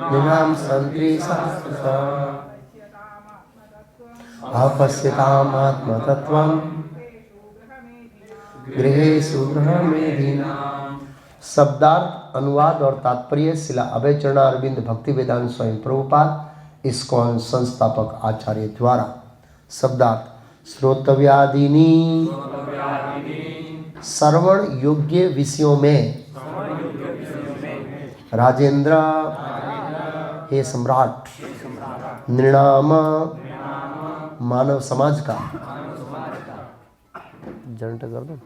निगाम संत्री शास्त्रसा अपश्यतामात्मतत्त्वं गृहेषु गृहमेधीनाम्। शब्दार्थ, अनुवाद और तात्पर्य शिला अभय चरणारविंद भक्ति वेदांत स्वयं प्रभुपाद इस्कॉन संस्थापक आचार्य द्वारा। शब्दार्थ, श्रोतव्यादीनी श्रवण योग्य विषयों में राजेंद्र हे सम्राट निर्णाम मानव समाज का जनट कर दो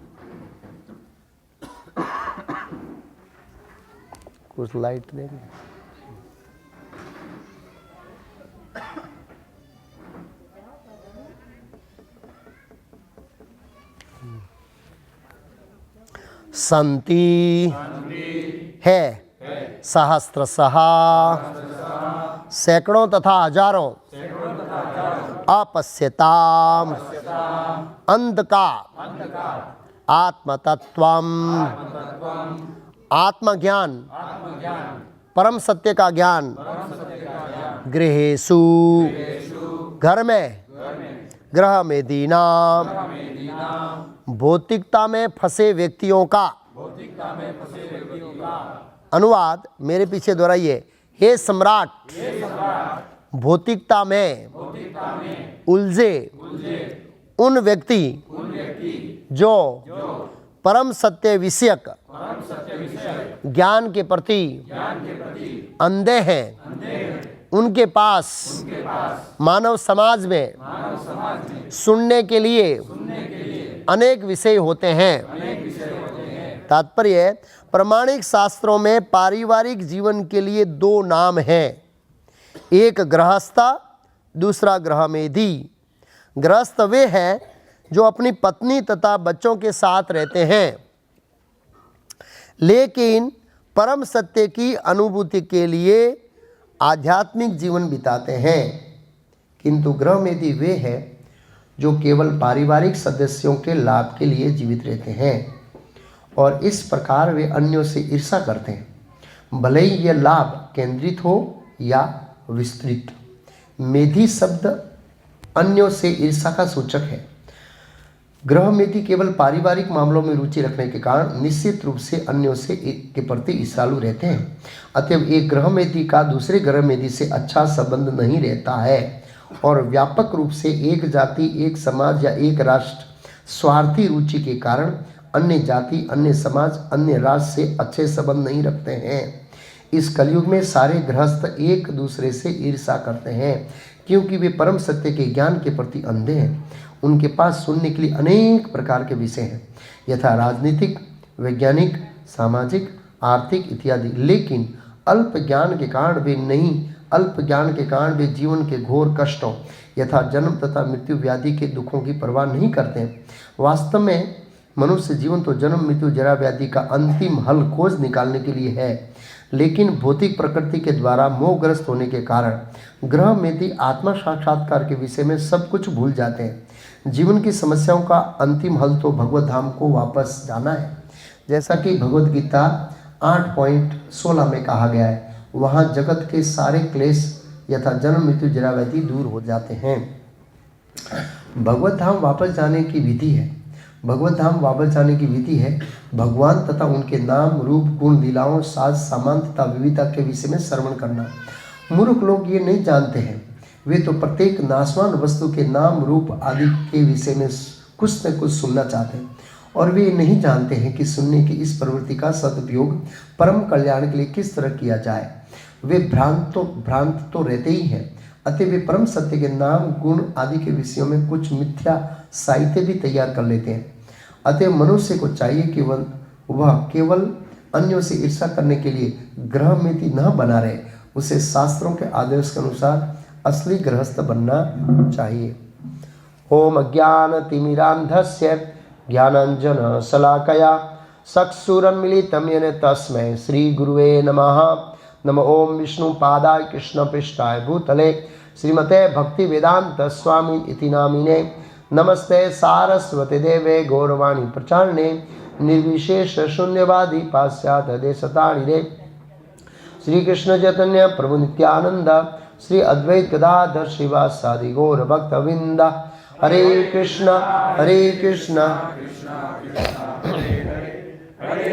कुछ लाइट देंगे। संति है सहस्त्रशः सैकड़ों तथा हजारों अपश्यताम अंधकार आत्मतत्वम आत्मज्ञान परम सत्य का ज्ञान गृहेषु घर में ग्रह में दीना भौतिकता में फंसे व्यक्तियों का। अनुवाद मेरे पीछे दोहराइए। हे सम्राट भौतिकता में उलझे उन व्यक्ति जो परम सत्य विषयक ज्ञान के प्रति अंधे हैं, उनके पास मानव समाज में सुनने के लिए अनेक विषय होते हैं। तात्पर्य, प्रामाणिक शास्त्रों में पारिवारिक जीवन के लिए दो नाम हैं, एक गृहस्थ, दूसरा गृहमेधी। गृहस्थ वे हैं जो अपनी पत्नी तथा बच्चों के साथ रहते हैं, लेकिन परम सत्य की अनुभूति के लिए आध्यात्मिक जीवन बिताते हैं। किंतु गृहमेधी वे हैं जो केवल पारिवारिक सदस्यों के लाभ के लिए जीवित रहते हैं और इस प्रकार वे अन्यों से ईर्ष्या करते हैं, भले ही यह लाभ केंद्रित हो या विस्तृत। मेधी शब्द अन्यों से ईर्ष्या का सूचक है। गृहमेधी केवल पारिवारिक मामलों में रुचि रखने के कारण निश्चित रूप से अन्यों से के प्रति ईर्ष्यालु रहते हैं। अतएव एक गृहमेधी का दूसरे गृहमेधी से अच्छा संबंध नहीं रहता है और व्यापक रूप से एक जाति, एक समाज या एक राष्ट्र स्वार्थी रुचि के कारण अन्य जाति, अन्य समाज, अन्य राष्ट्र से अच्छे संबंध नहीं रखते हैं। इस कलयुग में सारे गृहस्थ एक दूसरे से ईर्ष्या करते हैं क्योंकि वे परम सत्य के ज्ञान के प्रति अंधे हैं। उनके पास सुनने के लिए अनेक प्रकार के विषय हैं, यथा राजनीतिक, वैज्ञानिक, सामाजिक, आर्थिक इत्यादि, लेकिन अल्प ज्ञान के कारण वे जीवन के घोर कष्टों यथा जन्म तथा मृत्यु व्याधि के दुखों की परवाह नहीं करते हैं। वास्तव में मनुष्य जीवन तो जन्म, मृत्यु, जरा व्याधि का अंतिम हल खोज निकालने के लिए है, लेकिन भौतिक प्रकृति के द्वारा मोहग्रस्त होने के कारण गृहमेधी आत्मा साक्षात्कार के विषय में सब कुछ भूल जाते हैं। जीवन की समस्याओं का अंतिम हल तो भगवत धाम को वापस जाना है, जैसा कि भगवत गीता 8.16 में कहा गया है। वहाँ जगत के सारे क्लेश यथा जन्म, मृत्यु, जरा व्याधि दूर हो जाते हैं। भगवत धाम वापस जाने की विधि है। भगवत धाम वापस जाने की विधि है भगवान तथा उनके नाम, रूप, गुण, लीलाओं, साज, सामान तथा विविधता के विषय में श्रवण करना। मूर्ख लोग ये नहीं जानते हैं। वे तो प्रत्येक नाशवान वस्तु के नाम, रूप आदि के विषय में कुछ न कुछ सुनना चाहते हैं और वे नहीं जानते हैं कि सुनने की इस प्रवृत्ति का सदुपयोग परम कल्याण के लिए किस तरह किया जाए। वे भ्रांत तो रहते ही हैं। अतः वे परम सत्य के नाम, गुण आदि के विषयों में कुछ मिथ्या साहित्य भी तैयार कर लेते हैं। अतः मनुष्य को चाहिए कि वह केवल अन्यों से ईर्ष्या करने के लिए गृहमेधी न बना रहे, उसे शास्त्रों के आदेश के अनुसार असली गृहस्थ बनना चाहिए। ओम अज्ञानतिमिरान्धस्य ज्ञानाञ्जन शलाकया चक्षुरुन्मीलितं येन तस्मै श्री गुरुवे नमः। नमो ओम विष्णुपादाय कृष्णपृष्ठाय भूतले श्रीमते भक्ति वेदांत स्वामी इति नामिने। नमस्ते सारस्वती देवे गौरवाणी प्रचारणे निर्विशेष शून्यवादी पाश्चात्य देशतारिणे। श्री कृष्ण चैतन्य प्रभु नित्यानंद श्री अद्वैत गदाधर श्रीवासादि गौर भक्तवृंद। हरे कृष्ण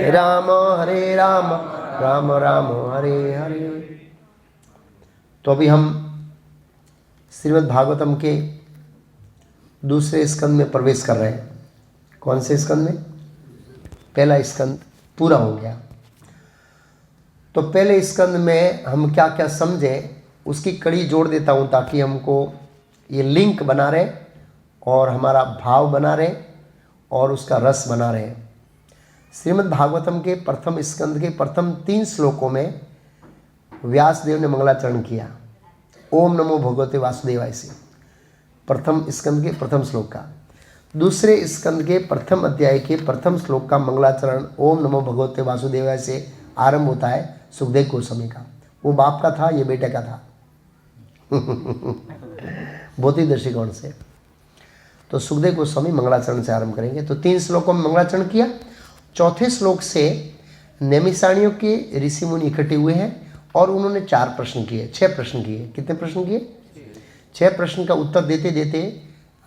राम हरे राम राम राम हरे हरे। तो अभी हम श्रीमद् भागवतम के दूसरे स्कंद में प्रवेश कर रहे हैं। कौन से स्कंद में? पहला स्कंद पूरा हो गया। तो पहले स्कंद में हम क्या क्या समझे उसकी कड़ी जोड़ देता हूँ ताकि हमको ये लिंक बना रहे और हमारा भाव बना रहे और उसका रस बना रहे। श्रीमद् भागवतम के प्रथम स्कंद के प्रथम 3 श्लोकों में व्यासदेव ने मंगलाचरण किया। ओम नमो भगवते वासुदेवाय से प्रथम स्कंद के प्रथम श्लोक का। दूसरे स्कंद के प्रथम अध्याय के प्रथम श्लोक का मंगलाचरण ओम नमो भगवते वासुदेवाय से आरंभ होता है सुखदेव गोस्वामी का। वो बाप का था, ये बेटे का था भौतिक दृष्टिकोण से। तो सुखदेव गोस्वामी मंगलाचरण से आरंभ करेंगे। तो 3 श्लोकों में मंगलाचरण किया। चौथे श्लोक से नैमिषारण्यों के ऋषि मुनि इकट्ठे हुए हैं और उन्होंने 4 प्रश्न किए, 6 प्रश्न किए। कितने प्रश्न किए? 6 प्रश्न का उत्तर देते देते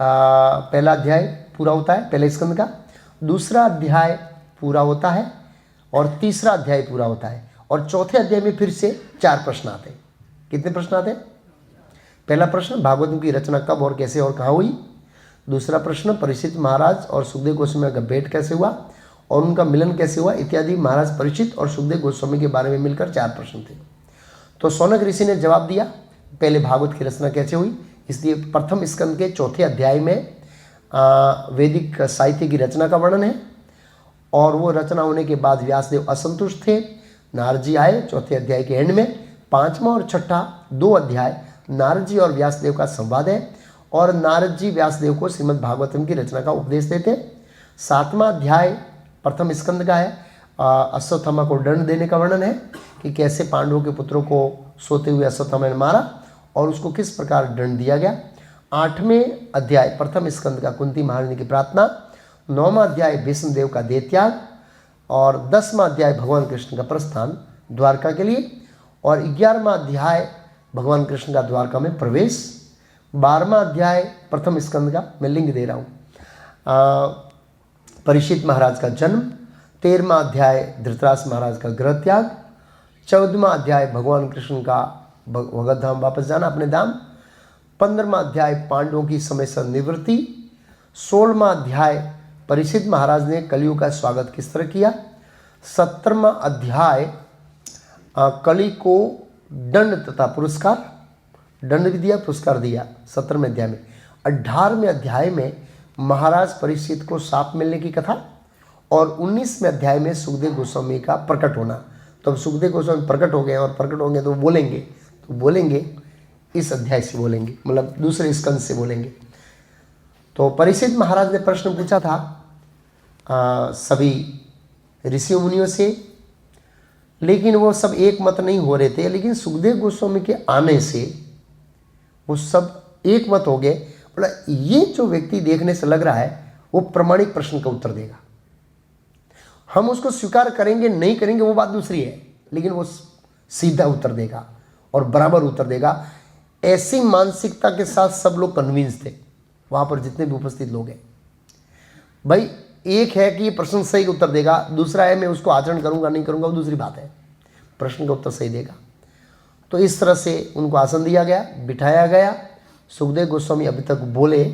पहला अध्याय पूरा होता है, पहले स्कंद का। दूसरा अध्याय पूरा होता है और तीसरा अध्याय पूरा होता है और चौथे अध्याय में फिर से 4 प्रश्न आते हैं। कितने प्रश्न आते हैं? पहला प्रश्न भागवत की रचना कब और कैसे और कहाँ हुई। दूसरा प्रश्न परीक्षित महाराज और सुखदेव गोस्वामी का भेंट कैसे हुआ और उनका मिलन कैसे हुआ इत्यादि। महाराज परीक्षित और सुखदेव गोस्वामी के बारे में मिलकर 4 प्रश्न थे। तो शौनक ऋषि ने जवाब दिया पहले भागवत की रचना कैसे हुई। इसलिए प्रथम स्कंद के चौथे अध्याय में वैदिक साहित्य की रचना का वर्णन है और वो रचना होने के बाद व्यासदेव असंतुष्ट थे। नारद जी आए चौथे अध्याय के एंड में। 5वां और 6ठा 2 अध्याय नारद जी और व्यासदेव का संवाद है और नारद जी व्यासदेव को श्रीमद् भागवतम की रचना का उपदेश देते। 7वां अध्याय प्रथम स्कंद का है। अश्वत्थामा को दंड देने का वर्णन है कि कैसे पांडवों के पुत्रों को सोते हुए अश्वत्थामा ने मारा और उसको किस प्रकार दंड दिया गया। 8वें अध्याय प्रथम स्कंद का कुंती महारानी की प्रार्थना। 9वां अध्याय भीष्मदेव का देह त्याग और 10वां अध्याय भगवान कृष्ण का प्रस्थान द्वारका के लिए और 11वां अध्याय भगवान कृष्ण का द्वारका में प्रवेश। 12वां अध्याय प्रथम स्कंद का मैं लिंक दे रहा हूँ परीक्षित महाराज का जन्म। 13वां अध्याय धृतराष्ट्र महाराज का गृह त्याग। 14वां अध्याय भगवान कृष्ण का भगवत धाम वापस जाना अपने धाम। 15वां अध्याय पांडवों की समय से निवृत्ति। 16वां अध्याय परीक्षित महाराज ने कलियुग का स्वागत किस तरह किया। 17वां अध्याय कली को दंड तथा पुरस्कार, दंड भी दिया पुरस्कार दिया 17वें अध्याय में। 18वें अध्याय में महाराज परीक्षित को साप मिलने की कथा और 19वें अध्याय में सुखदेव गोस्वामी का प्रकट होना। तो अब सुखदेव गोस्वामी प्रकट हो गए और प्रकट होंगे तो बोलेंगे इस अध्याय से बोलेंगे, मतलब दूसरे स्कंद से बोलेंगे। तो परीक्षित महाराज ने प्रश्न पूछा था सभी ऋषि मुनियों से, लेकिन वो सब एक मत नहीं हो रहे थे। लेकिन सुखदेव गोस्वामी के आने से वो सब एक मत हो गए। बोला ये जो व्यक्ति देखने से लग रहा है वो प्रमाणिक प्रश्न का उत्तर देगा। हम उसको स्वीकार करेंगे नहीं करेंगे वो बात दूसरी है, लेकिन वो सीधा उत्तर देगा और बराबर उत्तर देगा। ऐसी मानसिकता के साथ सब लोग कन्विंस थे वहाँ पर जितने भी उपस्थित लोग हैं। भाई एक है कि ये प्रश्न सही उत्तर देगा, दूसरा है मैं उसको आचरण करूंगा नहीं करूंगा वो दूसरी बात है, प्रश्न का उत्तर सही देगा। तो इस तरह से उनको आसन दिया गया, बिठाया गया। सुखदेव गोस्वामी अभी तक बोले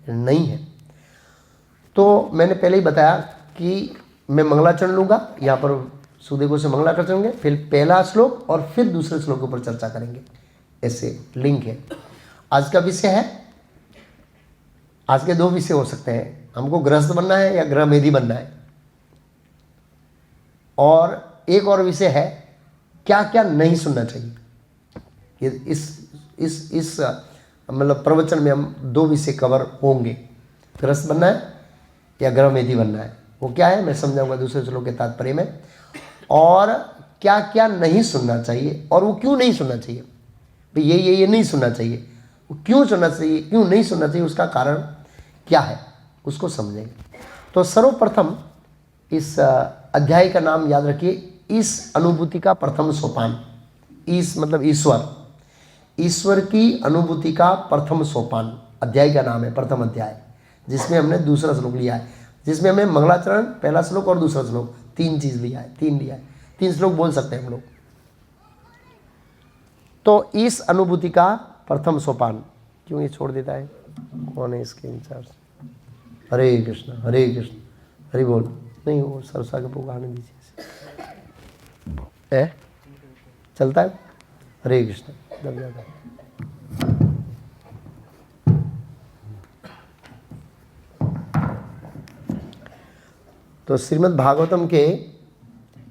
नहीं है। तो मैंने पहले ही बताया कि मैं मंगलाचरण लूँगा, यहाँ पर सुखदेव गोस्वामी मंगलाचरण करेंगे, फिर पहला श्लोक और फिर दूसरे श्लोक के ऊपर चर्चा करेंगे। ऐसे लिंक है। आज का विषय है, आज के 2 विषय हो सकते हैं, हमको गृहस्थ बनना है या गृहमेधी बनना है। और एक और विषय है क्या क्या नहीं सुनना चाहिए। ये इस मतलब प्रवचन में हम 2 विषय कवर होंगे, गृहस्थ बनना है या गृहमेधी बनना है। वो क्या है मैं समझाऊंगा दूसरे श्लोक के तात्पर्य में। और क्या क्या नहीं सुनना चाहिए और वो क्यों नहीं सुनना चाहिए। भाई ये नहीं सुनना चाहिए, वो क्यों सुनना चाहिए, क्यों नहीं सुनना चाहिए, उसका कारण क्या है उसको समझेंगे। तो सर्वप्रथम इस अध्याय का नाम याद रखिए, इस अनुभूति का प्रथम सोपान। ईस मतलब ईश्वर, ईश्वर की अनुभूति का प्रथम सोपान अध्याय का नाम है, प्रथम अध्याय, जिसमें हमने दूसरा श्लोक लिया है, जिसमें हमें मंगलाचरण पहला श्लोक और दूसरा श्लोक तीन चीज लिया है, तीन श्लोक बोल सकते हैं हम लोग। तो इस अनुभूति का प्रथम सोपान, क्यों ये छोड़ देता है, कौन है इसके इंचार्ज? हरे कृष्ण हरे बोल, नहीं वो सरसा के पुकार आने दीजिए, चलता है। हरे कृष्ण दब जाता है। तो श्रीमद् भागवतम के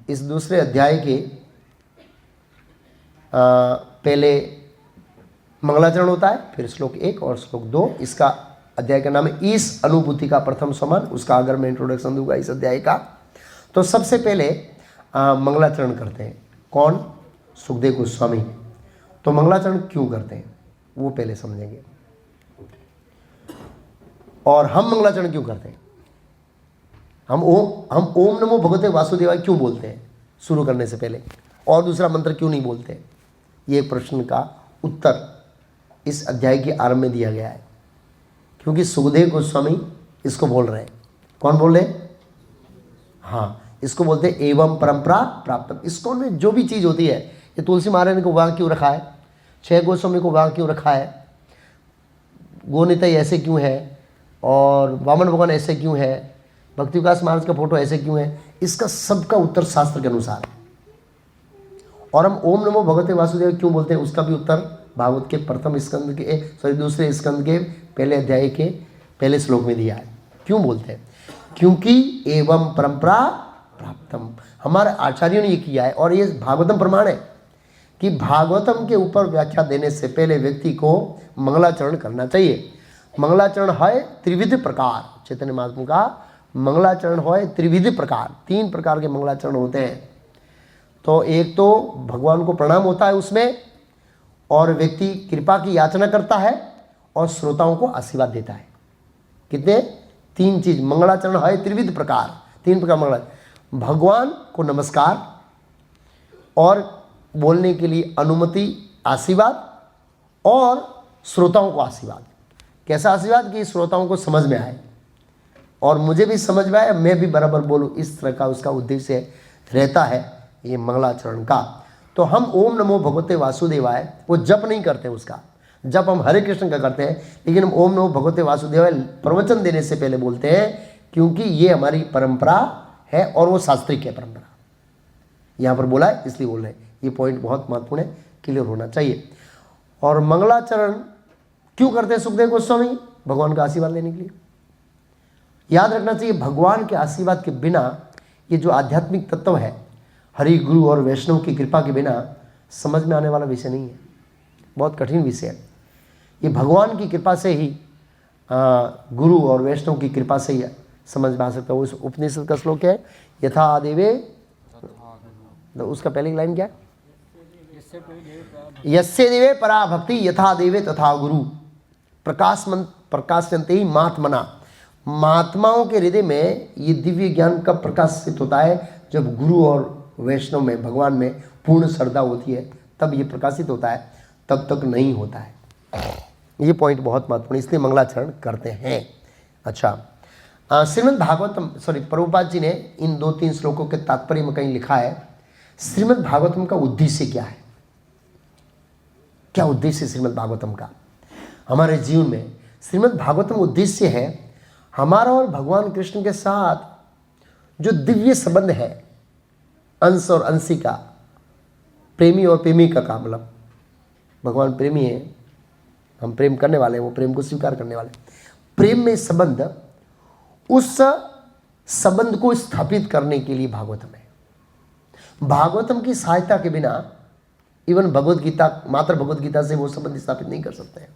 इस दूसरे अध्याय के पहले मंगलाचरण होता है, फिर श्लोक 1 और श्लोक 2। इसका अध्याय का नाम है इस अनुभूति का प्रथम समान। उसका अगर मैं इंट्रोडक्शन दूंगा इस अध्याय का, तो सबसे पहले मंगलाचरण करते हैं। कौन? सुखदेव गोस्वामी। तो मंगलाचरण क्यों करते हैं वो पहले समझेंगे, और हम मंगलाचरण क्यों करते हैं, हम ओम नमो भगवते वासुदेवाय क्यों बोलते हैं शुरू करने से पहले, और दूसरा मंत्र क्यों नहीं बोलते, ये प्रश्न का उत्तर इस अध्याय के आरंभ में दिया गया है। क्योंकि सुखदेव गोस्वामी इसको बोल रहे हैं। कौन बोल रहे हैं? हाँ, इसको बोलते हैं एवं परंपरा प्राप्त। इसको में जो भी चीज़ होती है, ये तुलसी महाराज को वहाँ क्यों रखा है, छह गोस्वामी को वहाँ क्यों रखा है, गोनिताई ऐसे क्यों है, और वामन भगवान ऐसे क्यों है, भक्ति विकास महाराज का फोटो ऐसे क्यों है, इसका सबका उत्तर शास्त्र के अनुसार है। और हम ओम नमो भगवते वासुदेव क्यों बोलते हैं, उसका भी उत्तर भागवत के प्रथम स्कंद के दूसरे स्कंद के पहले अध्याय के पहले श्लोक में दिया है। क्यों बोलते हैं? क्योंकि एवं परंपरा प्राप्तम, हमारे आचार्यों ने ये किया है, और ये भागवतम प्रमाण है कि भागवतम के ऊपर व्याख्या देने से पहले व्यक्ति को मंगलाचरण करना चाहिए। मंगलाचरण है त्रिविध प्रकार, चैतन्य महात्मा का मंगलाचरण है त्रिविध प्रकार, 3 प्रकार के मंगलाचरण होते हैं। तो एक तो भगवान को प्रणाम होता है उसमें, और व्यक्ति कृपा की याचना करता है, और श्रोताओं को आशीर्वाद देता है। कितने? 3 चीज। मंगलाचरण है त्रिविध प्रकार, 3 प्रकार मंगला, भगवान को नमस्कार, और बोलने के लिए अनुमति, आशीर्वाद, और श्रोताओं को आशीर्वाद। कैसा आशीर्वाद? कि श्रोताओं को समझ में आए और मुझे भी समझ में आए, मैं भी बराबर बोलूँ, इस तरह का उसका उद्देश्य रहता है ये मंगलाचरण का। तो हम ओम नमो भगवते वासुदेवाय वो जप नहीं करते, उसका जप हम हरे कृष्ण का करते हैं, लेकिन हम ओम नमो भगवते वासुदेवाय प्रवचन देने से पहले बोलते हैं, क्योंकि ये हमारी परंपरा है और वो शास्त्रिक है परंपरा। यहाँ पर बोला है इसलिए बोल रहे हैं, ये पॉइंट बहुत महत्वपूर्ण है, क्लियर होना चाहिए। और मंगलाचरण क्यों करते हैं सुखदेव गोस्वामी? भगवान का आशीर्वाद लेने के लिए। याद रखना चाहिए, भगवान के आशीर्वाद के बिना ये जो आध्यात्मिक तत्व है, हरि गुरु और वैष्णव की कृपा के बिना समझ में आने वाला विषय नहीं है, बहुत कठिन विषय है। ये भगवान की कृपा से ही, गुरु और वैष्णव की कृपा से ही समझ में आ सकता है। उस उपनिषद का श्लोक है, यथा आदेवे, तो उसका पहले की लाइन क्या है? यस्य देवे परा भक्ति यथा देवे तथा गुरु प्रकाशयन्ते ही महात्मना। महात्माओं के हृदय में ये दिव्य ज्ञान कब प्रकाशित होता है? जब गुरु और वैष्णव में, भगवान में पूर्ण श्रद्धा होती है, तब ये प्रकाशित होता है, तब तक नहीं होता है। ये पॉइंट बहुत महत्वपूर्ण, इसलिए मंगलाचरण करते हैं। अच्छा, श्रीमद् भागवतम, प्रभुपाद जी ने इन 2-3 श्लोकों के तात्पर्य में कहीं लिखा है, श्रीमद् भागवतम का उद्देश्य क्या है, क्या उद्देश्य श्रीमद् भागवतम का हमारे जीवन में? श्रीमद् भागवतम उद्देश्य है हमारा और भगवान कृष्ण के साथ जो दिव्य संबंध है, अंश और अंशी का, प्रेमी और प्रेमिका का, मतलब भगवान प्रेमी है, हम प्रेम करने वाले हैं, वो प्रेम को स्वीकार करने वाले, प्रेम में संबंध, उस संबंध को स्थापित करने के लिए भागवतम है। भागवतम की सहायता के बिना इवन भगवत गीता, मात्र भगवत गीता से वो संबंध स्थापित नहीं कर सकते हैं।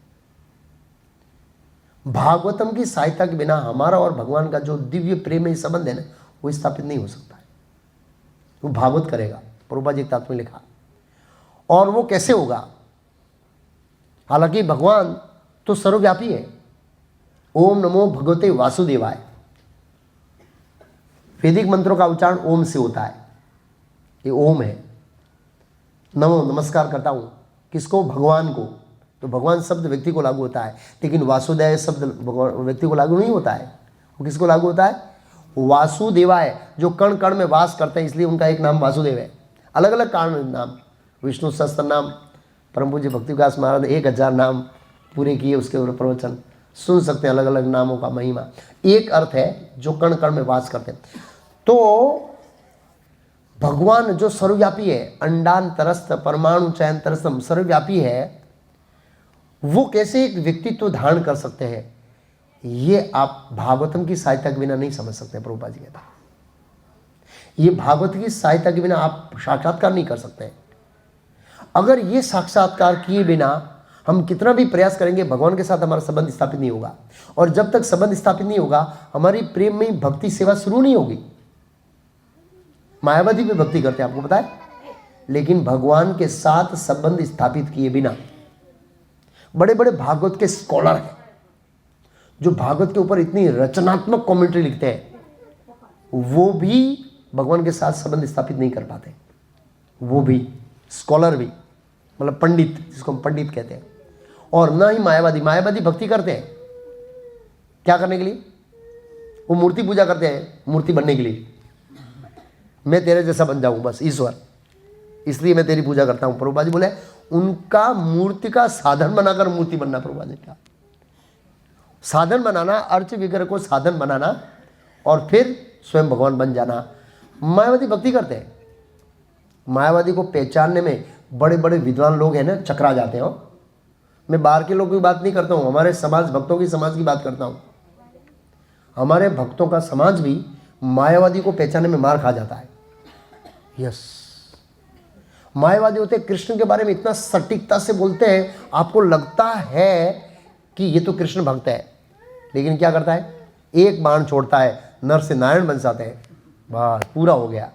भागवतम की सहायता के बिना हमारा और भगवान का जो दिव्य प्रेम में संबंध है ना, वो स्थापित नहीं हो सकता है। वो भागवत करेगा, प्रभुपाद जी तात्पर्य लिखा। और वो कैसे होगा? हालांकि भगवान तो सर्वव्यापी है। ओम नमो भगवते वासुदेवाय, वैदिक मंत्रों का उच्चारण ओम से होता है, ये ओम है। नमो नमस्कार करता हूँ, किसको? भगवान को। तो भगवान शब्द व्यक्ति को लागू होता है, लेकिन वासुदेव शब्द व्यक्ति को लागू नहीं होता है। वो किसको लागू होता है? वासुदेवाय, जो कण कण में वास करते हैं, इसलिए उनका एक नाम वासुदेव है। अलग अलग कारण नाम, विष्णु सहस्त्र नाम, परम पूज्य भक्ति विकास महाराज 1000 नाम पूरे किए, उसके ऊपर प्रवचन सुन सकते हैं, अलग अलग नामों का महिमा। एक अर्थ है जो कण कण में वास करते हैं। तो भगवान जो सर्वव्यापी है, अंडांतरस्थ परमाणु चयंतरस्थम सर्वव्यापी है, वो कैसे एक व्यक्तित्व धारण कर सकते हैं, ये आप भागवतम की सहायता के बिना नहीं समझ सकते। प्रभुपाद जी कहता है ये भागवत की सहायता के बिना आप साक्षात्कार नहीं कर सकते। अगर ये साक्षात्कार किए बिना हम कितना भी प्रयास करेंगे, भगवान के साथ हमारा संबंध स्थापित नहीं होगा। और जब तक संबंध स्थापित नहीं होगा, हमारी प्रेम में भक्ति सेवा शुरू नहीं होगी। मायावादी भी भक्ति करते हैं, आपको पता है, लेकिन भगवान के साथ संबंध स्थापित किए बिना, बड़े बड़े भागवत के स्कॉलर हैं जो भागवत के ऊपर इतनी रचनात्मक कमेंट्री लिखते हैं, वो भी भगवान के साथ संबंध स्थापित नहीं कर पाते। वो भी स्कॉलर भी, मतलब पंडित, जिसको हम पंडित कहते हैं। और ना ही मायावादी। मायावादी भक्ति करते हैं क्या करने के लिए? वो मूर्ति पूजा करते हैं, मूर्ति बनने के लिए। मैं तेरे जैसा बन जाऊं बस ईश्वर, इसलिए मैं तेरी पूजा करता हूं। प्रभुपाद जी बोले उनका मूर्ति का साधन बनाकर मूर्ति बनना। प्रभुपाद जी का साधन बनाना, अर्च विग्रह को साधन बनाना और फिर स्वयं भगवान बन जाना। मायावादी भक्ति करते हैं। मायावादी को पहचानने में बड़े बड़े विद्वान लोग हैं ना, चकरा जाते हो। मैं बाहर के लोगों की बात नहीं करता हूँ, हमारे समाज भक्तों की समाज की बात करता हूँ। हमारे भक्तों का समाज भी मायावादी को पहचानने में मार खा जाता है। यस, मायावादी होते कृष्ण के बारे में इतना सटीकता से बोलते हैं, आपको लगता है कि ये तो कृष्ण भक्त है, लेकिन क्या करता है? एक बाण छोड़ता है, नर से नारायण बन जाते हैं, बस पूरा हो गया।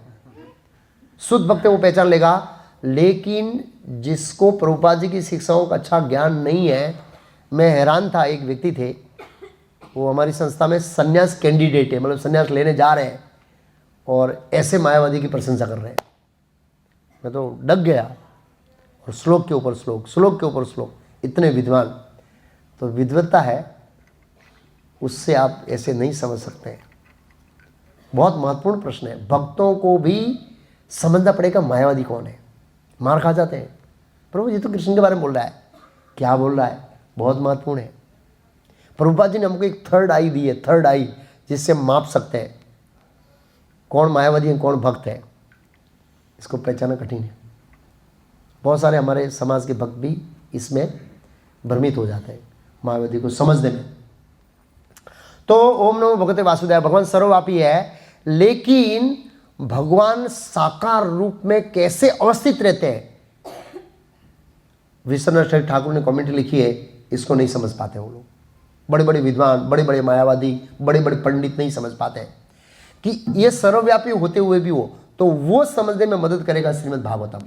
शुद्ध भक्त वो पहचान लेगा। लेकिन जिसको प्रभुपाद जी की शिक्षाओं का अच्छा ज्ञान नहीं है, मैं हैरान था, एक व्यक्ति थे, वो हमारी संस्था में संन्यास कैंडिडेट है, मतलब संन्यास लेने जा रहे हैं, और ऐसे मायावादी की प्रशंसा कर रहे हैं। मैं तो डग गया। और श्लोक के ऊपर श्लोक, श्लोक के ऊपर श्लोक, इतने विद्वान। तो विद्वत्ता है, उससे आप ऐसे नहीं समझ सकते हैं। बहुत महत्वपूर्ण प्रश्न है। भक्तों को भी समझना पड़ेगा मायावादी कौन है। मार खा जाते हैं, प्रभु जी तो कृष्ण के बारे में बोल रहा है, क्या बोल रहा है, बहुत महत्वपूर्ण है। प्रभुपाद जी ने हमको एक थर्ड आई दी है, थर्ड आई, जिससे हम माप सकते हैं कौन मायावादी है, कौन भक्त है। इसको पहचानना कठिन है। बहुत सारे हमारे समाज के भक्त भी इसमें भ्रमित हो जाते हैं मायावादी को समझने में। तो ओम नमो भगवते वासुदेवाय, भगवान सर्वव्यापी है, लेकिन भगवान साकार रूप में कैसे अवस्थित रहते हैं, विश्वनाथ ठाकुर ने कमेंट लिखी है, इसको नहीं समझ पाते वो लोग। बड़े बड़े विद्वान, बड़े बड़े मायावादी, बड़े बड़े पंडित नहीं समझ पाते हैं कि ये सर्वव्यापी होते हुए भी हो, तो वो समझने में मदद करेगा श्रीमद् भागवतम।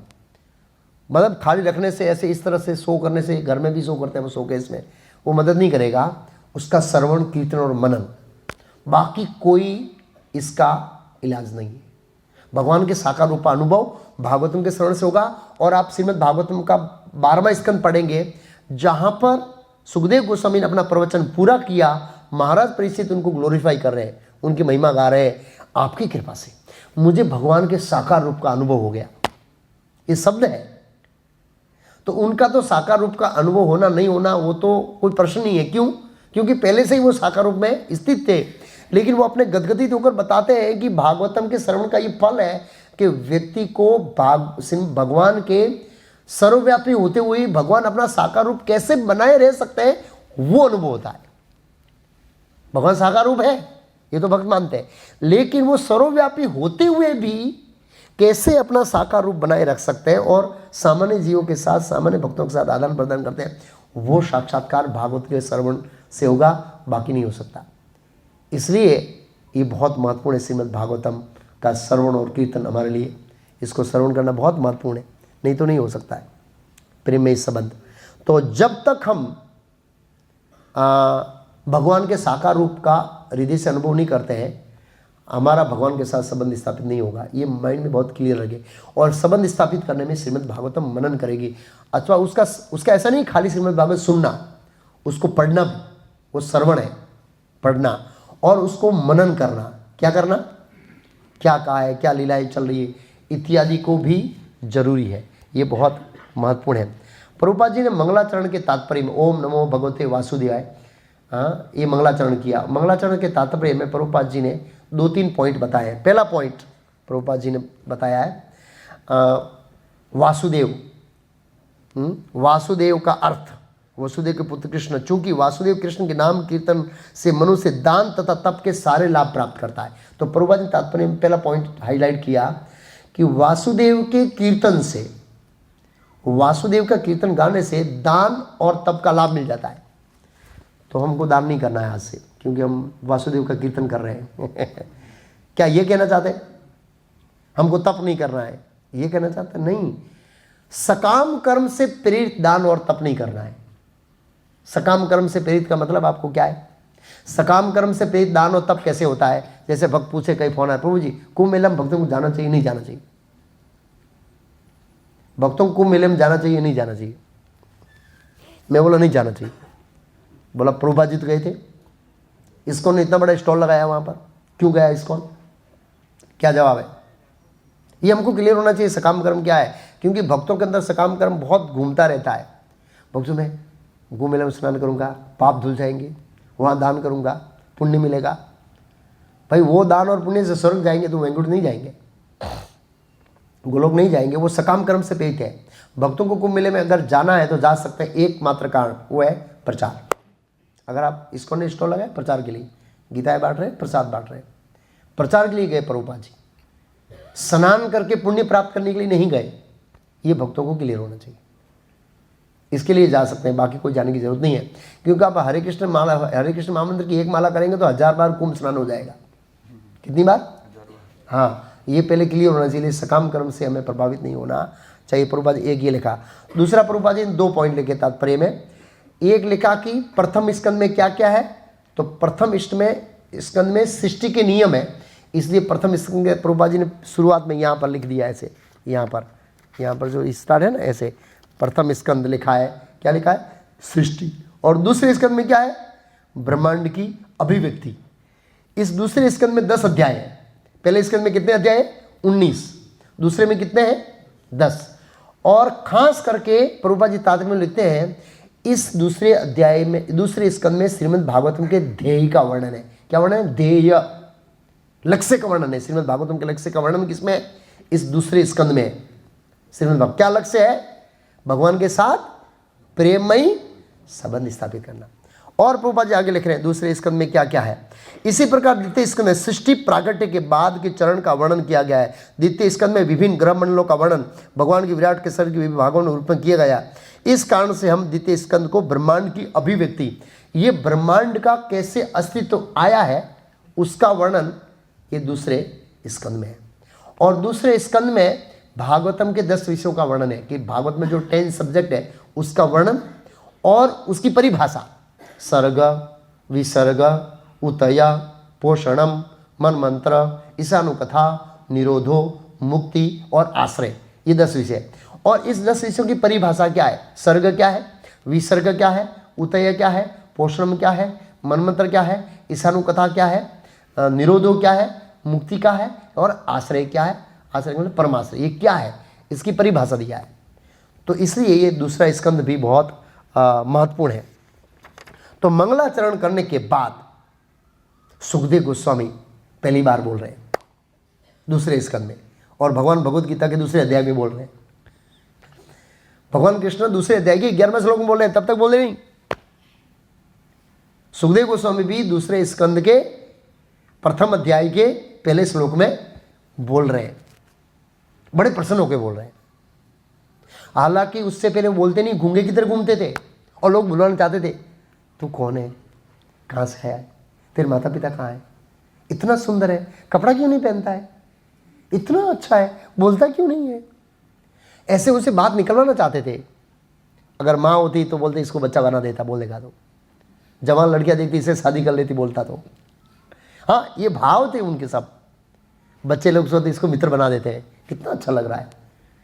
मतलब खाली रखने से, ऐसे इस तरह से शो करने से, घर में भी शो करते हैं वो शोकेस में, वो मदद नहीं करेगा। उसका श्रवण कीर्तन और मनन, बाकी कोई इसका इलाज नहीं है। भगवान के साकार रूप का अनुभव भागवतम के श्रवण से होगा। और आप श्रीमद् भागवतम का 12वां स्कंद पढ़ेंगे, जहां पर सुखदेव गोस्वामी ने अपना प्रवचन पूरा किया, महाराज परीक्षित उनको ग्लोरीफाई कर रहे हैं, उनकी महिमा गा रहे हैं। आपकी कृपा से मुझे भगवान के साकार रूप का अनुभव हो गया, ये शब्द है। तो उनका तो साकार रूप का अनुभव होना नहीं होना वो तो कोई प्रश्न नहीं है। क्यों? क्योंकि पहले से ही वो साकार रूप में स्थित थे। लेकिन वो अपने गदगदित होकर बताते हैं कि भागवतम के श्रवण का ये फल है कि व्यक्ति को भगवान के सर्वव्यापी होते हुए भगवान अपना साकार रूप कैसे बनाए रह सकते हैं, वो अनुभव होता है। भगवान साकार रूप है, ये तो भक्त मानते हैं, लेकिन वो सर्वव्यापी होते हुए भी कैसे अपना साकार रूप बनाए रख सकते हैं और सामान्य जीवों के साथ, सामान्य भक्तों के साथ आदान प्रदान करते हैं, वो साक्षात्कार भागवत के श्रवण से होगा, बाकी नहीं हो सकता। इसलिए ये बहुत महत्वपूर्ण है श्रीमद् भागवतम का श्रवण और कीर्तन हमारे लिए। इसको श्रवण करना बहुत महत्वपूर्ण है, नहीं तो नहीं हो सकता है प्रेम में संबंध। तो जब तक हम भगवान के साकार रूप का हृदय से अनुभव नहीं करते हैं, हमारा भगवान के साथ संबंध स्थापित नहीं होगा। ये माइंड में बहुत क्लियर लगे। और संबंध स्थापित करने में श्रीमद् भागवतम मनन करेगी, अथवा उसका ऐसा नहीं खाली श्रीमद् भागवत सुनना, उसको पढ़ना भी, वो श्रवण है, पढ़ना, और उसको मनन करना। क्या करना, क्या कहा है, क्या लीलाएं चल रही है इत्यादि को भी जरूरी है। ये बहुत महत्वपूर्ण है। प्रभुपाद जी ने मंगलाचरण के तात्पर्य में ओम नमो भगवते वासुदेवाय, ये मंगलाचरण किया। मंगलाचरण के तात्पर्य में प्रभुपाद जी ने 2-3 पॉइंट बताए हैं। पहला पॉइंट प्रभुपाद जी ने बताया है वासुदेव, वासुदेव का अर्थ, वसुदेव के पुत्र कृष्ण। चूंकि वासुदेव कृष्ण के नाम कीर्तन से मनुष्य दान तथा तप के सारे लाभ प्राप्त करता है। तो प्रभुपाद जी ने तात्पर्य में पहला पॉइंट हाईलाइट किया कि वासुदेव के कीर्तन से, वासुदेव का कीर्तन गाने से दान और तप का लाभ मिल जाता है। तो हमको दान नहीं करना है आज से, क्योंकि हम वासुदेव का कीर्तन कर रहे हैं। क्या ये कहना चाहते हैं? हमको तप नहीं करना है, ये कहना चाहते हैं? नहीं, सकाम कर्म से प्रेरित दान और तप नहीं करना है। सकाम कर्म से प्रेरित का मतलब आपको क्या है? सकाम कर्म से प्रेरित दान और तप कैसे होता है? जैसे भक्त पूछे, कई फोन आए, प्रभु जी कुंभ मेला में भक्तों को जाना चाहिए नहीं जाना चाहिए? भक्तों को कुंभ मेले में जाना चाहिए नहीं जाना चाहिए? मैं बोला नहीं जाना चाहिए। बोला प्रभुपाद जी तो गए थे, इस्कॉन ने इतना बड़ा स्टॉल लगाया वहां पर, क्यों गया इस्कॉन? क्या जवाब है? ये हमको क्लियर होना चाहिए सकाम कर्म क्या है, क्योंकि भक्तों के अंदर सकाम कर्म बहुत घूमता रहता है। भक्तों में कुंभ मेले में स्नान करूंगा, पाप धुल जाएंगे, वहां दान करूंगा, पुण्य मिलेगा। भाई वो दान और पुण्य से स्वर्ग जाएंगे तो वैकुंठ नहीं जाएंगे, गोलोक नहीं जाएंगे, वो सकाम कर्म से प्रेरित है। भक्तों को कुंभ मेले में अगर जाना है तो जा सकते हैं, एकमात्र कारण वो है प्रचार। अगर आप इस्कॉन ने स्टॉल लगाए प्रचार के लिए, गीताएं बांट रहे, प्रसाद बांट रहे, प्रचार के लिए गए प्रभुपाद जी, स्नान करके पुण्य प्राप्त करने के लिए नहीं गए। ये भक्तों को क्लियर होना चाहिए, इसके लिए जा सकते हैं, बाकी कोई जाने की जरूरत नहीं है। क्योंकि आप हरे कृष्ण महामंत्र की एक माला करेंगे तो 1000 बार कुंभ स्नान हो जाएगा। कितनी बार? हाँ, ये पहले क्लियर होना चाहिए। सकाम कर्म से हमें प्रभावित नहीं होना चाहिए। प्रभुपाद जी एक ये लिखा। दूसरा प्रभुपाद जी ने 2 पॉइंट लिखे तात्पर्य में। एक लिखा कि प्रथम स्कंद में क्या क्या है, तो प्रथम स्कंद में सृष्टि के नियम है, इसलिए प्रथम स्कंद प्रभुपाद जी ने शुरुआत में यहाँ पर लिख दिया ऐसे, यहाँ पर जो स्टार्ट है ना ऐसे, प्रथम स्कंद लिखा है। क्या लिखा है? सृष्टि। और दूसरे स्कंद में क्या है? ब्रह्मांड की अभिव्यक्ति। इस दूसरे स्कंद में 10 अध्याय है। पहले स्कंद में कितने अध्याय है? 19। दूसरे में कितने हैं? 10। और खास करके प्रभुपाद जी तात्पर्य में लिखते हैं, इस दूसरे अध्याय में, दूसरे स्कंद में श्रीमद् भागवतम के ध्येय का वर्णन है। क्या वर्णन है? ध्येय, लक्ष्य का वर्णन है। श्रीमद् भागवतम के लक्ष्य का वर्णन किसमें? इस दूसरे स्कंद में। श्रीमद् भागवत क्या लक्ष्य है? भगवान के साथ प्रेममयी संबंध स्थापित करना। और प्रभुपाद जी आगे लिख रहे हैं दूसरे स्कंद में क्या क्या है। इसी प्रकार द्वितीय स्कंद में सृष्टि प्रागट्य के बाद के चरण का वर्णन किया गया है। द्वितीय स्कंद में विभिन्न ग्रह मंडलों का वर्णन भगवान की विराट के शरीर के विभिन्न भागों में रूप में किया गया। इस कारण से हम द्वितीय स्कंद को ब्रह्मांड की अभिव्यक्ति, ये ब्रह्मांड का कैसे अस्तित्व आया है उसका वर्णन ये दूसरे स्कंद में है। और दूसरे स्कंद में भागवतम के 10 विषयों का वर्णन है कि भागवत में जो 10 सब्जेक्ट है उसका वर्णन और उसकी परिभाषा, सर्ग, विसर्ग, उतया, पोषणम, मनमंत्र, ईशानुकथा, निरोधो, मुक्ति और आश्रय, ये 10 विषय। और इस 10 विषयों की परिभाषा क्या है? सर्ग क्या है, विसर्ग क्या है, उतय क्या है, पोषणम क्या है, मनमंत्र क्या है, ईशानुकथा क्या है, निरोधो क्या है, मुक्ति क्या है और आश्रय क्या है। आश्रय मतलब परमाश्रय, ये क्या है, इसकी परिभाषा दिया है। तो इसलिए ये दूसरा स्कंद भी बहुत महत्वपूर्ण है। तो मंगलाचरण करने के बाद सुखदेव गोस्वामी पहली बार बोल रहे हैं दूसरे स्कंद में, और भगवान भगवद गीता के दूसरे अध्याय में बोल रहे हैं। भगवान कृष्ण दूसरे अध्याय के 11वें श्लोक में बोल रहे हैं, तब तक बोले नहीं। सुखदेव गोस्वामी भी दूसरे स्कंद के प्रथम अध्याय के पहले श्लोक में बोल रहे हैं, बड़े प्रसन्न होकर बोल रहे हैं। हालांकि उससे पहले बोलते नहीं, गूंगे की तरह घूमते थे और लोग बुलाना चाहते थे, तू कौन है, कहाँ से है, तेरे माता पिता कहाँ है, इतना सुंदर है, कपड़ा क्यों नहीं पहनता है, इतना अच्छा है, बोलता क्यों नहीं है। ऐसे उसे बात निकलवाना चाहते थे। अगर माँ होती तो बोलते इसको बच्चा बना देता, बोल देगा तो। जवान लड़कियां देखती इसे शादी कर लेती, बोलता तो। हाँ, ये भाव थे उनके सब। बच्चे लोग सोचते इसको मित्र बना देते हैं, कितना अच्छा लग रहा है।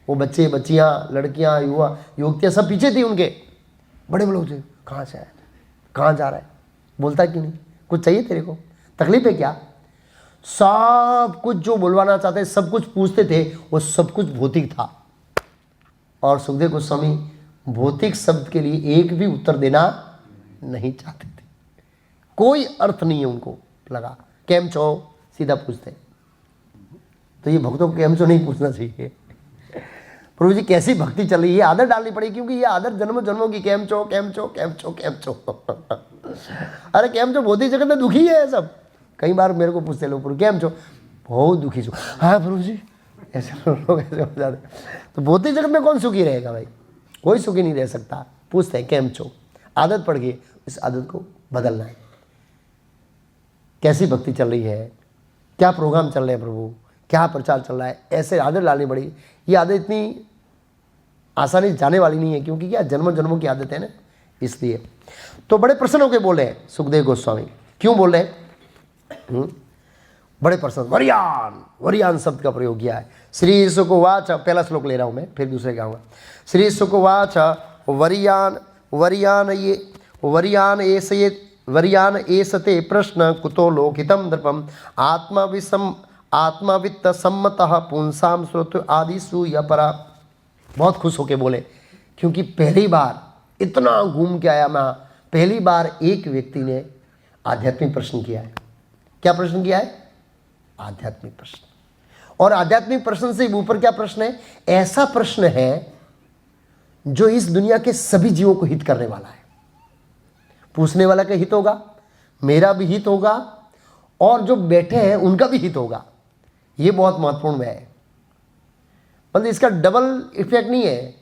वो बच्चे बच्चियाँ लड़कियाँ युवा युवतियाँ सब पीछे थी उनके। बड़े लोग थे, कहाँ से आया, कहाँ जा रहा है, बोलता क्यों नहीं, कुछ चाहिए तेरे को, तकलीफ है क्या। सब कुछ जो बुलवाना चाहते सब कुछ पूछते थे, वो सब कुछ भौतिक था। और सुखदेव गोस्वामी भौतिक शब्द के लिए एक भी उत्तर देना नहीं चाहते थे, कोई अर्थ नहीं है उनको लगा। केम छो सीधा पूछते। तो ये भक्तों को केम छो नहीं पूछना चाहिए। प्रभु जी कैसी भक्ति चल रही है, आदत डालनी पड़ी, क्योंकि ये आदत जन्मों जन्मों की, केम छो केम छो केम छो केम छो। अरे केम छो, भौतिक जगत में दुखी है सब। कई बार मेरे को पूछते लोग, प्रभु केम छो, बहुत दुखी छो। हाँ प्रभु जी, ऐसे लोग ऐसे हो जाते। तो भौतिक जगत में कौन सुखी रहेगा भाई, कोई सुखी नहीं रह सकता। पूछते हैं केम छो, आदत पड़ गई, इस आदत को बदलना है। कैसी भक्ति चल रही है, क्या प्रोग्राम चल रहे हैं प्रभु, क्या प्रचार चल रहा है, ऐसे आदत डालनी पड़ी। ये आदत इतनी आसानी से जाने वाली नहीं है, क्योंकि क्या जन्मों जन्मों की आदत है ना, इसलिए। तो बड़े प्रसन्न होकर बोले हैं सुखदेव गोस्वामी। क्यों बोल रहे हैं, बड़े प्रसन्न। वरियान, वरियान शब्द का प्रयोग किया है। श्री सुकवाच, पहला श्लोक ले रहा हूँ मैं, फिर दूसरे का आऊँगा। श्री सुकवाच वरियान, वरियान ये वरियान ऐसे वरियान एसते प्रश्न कुतो लोकितम नृपम आत्मावित्त सम्मतः पुंसाम श्रोत आदि सूय परा। बहुत खुश होके बोले, क्योंकि पहली बार इतना घूम के आया मैं, पहली बार एक व्यक्ति ने आध्यात्मिक प्रश्न किया है। क्या प्रश्न किया है, आध्यात्मिक प्रश्न। और आध्यात्मिक प्रश्न से ऊपर क्या प्रश्न है, ऐसा प्रश्न है जो इस दुनिया के सभी जीवों को हित करने वाला है। पूछने वाला का हित होगा, मेरा भी हित होगा, और जो बैठे हैं उनका भी हित होगा। ये बहुत महत्वपूर्ण है। मतलब इसका डबल इफेक्ट नहीं है,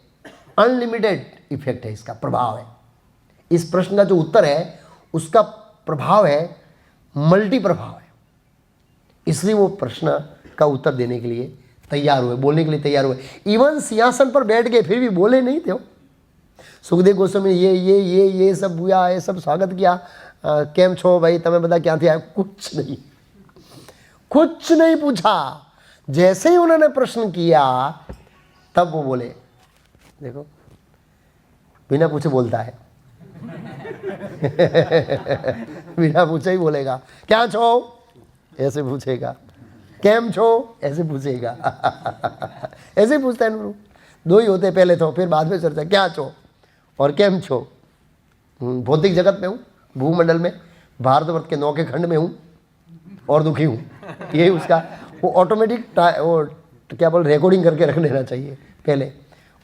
अनलिमिटेड इफेक्ट है, इसका प्रभाव है। इस प्रश्न का जो उत्तर है उसका प्रभाव है, मल्टी प्रभाव है। इसलिए वो प्रश्न का उत्तर देने के लिए तैयार हुए, बोलने के लिए तैयार हुए। इवन सिंहासन पर बैठ गए फिर भी बोले नहीं थे। सुखदेव गोस्वामी ये सब हुआ, ये सब स्वागत किया। केम छो भाई, तमें बता क्या थे, कुछ नहीं, कुछ नहीं पूछा। जैसे ही उन्होंने प्रश्न किया तब वो बोले, देखो बिना पूछे बोलता है। बिना पूछे ही बोलेगा। क्या छो, ऐसे पूछेगा। केम छो, ऐसे पूछेगा। ऐसे पूछता है। दो ही होते पहले तो, फिर बाद में चर्चा। क्या छो और केम छो। भौतिक जगत में हूँ, भूमंडल में, भारतवर्ष के 9 खंड में हूँ और दुखी हूँ। यही उसका वो ऑटोमेटिक वो क्या बोल रिकॉर्डिंग करके रख लेना चाहिए पहले,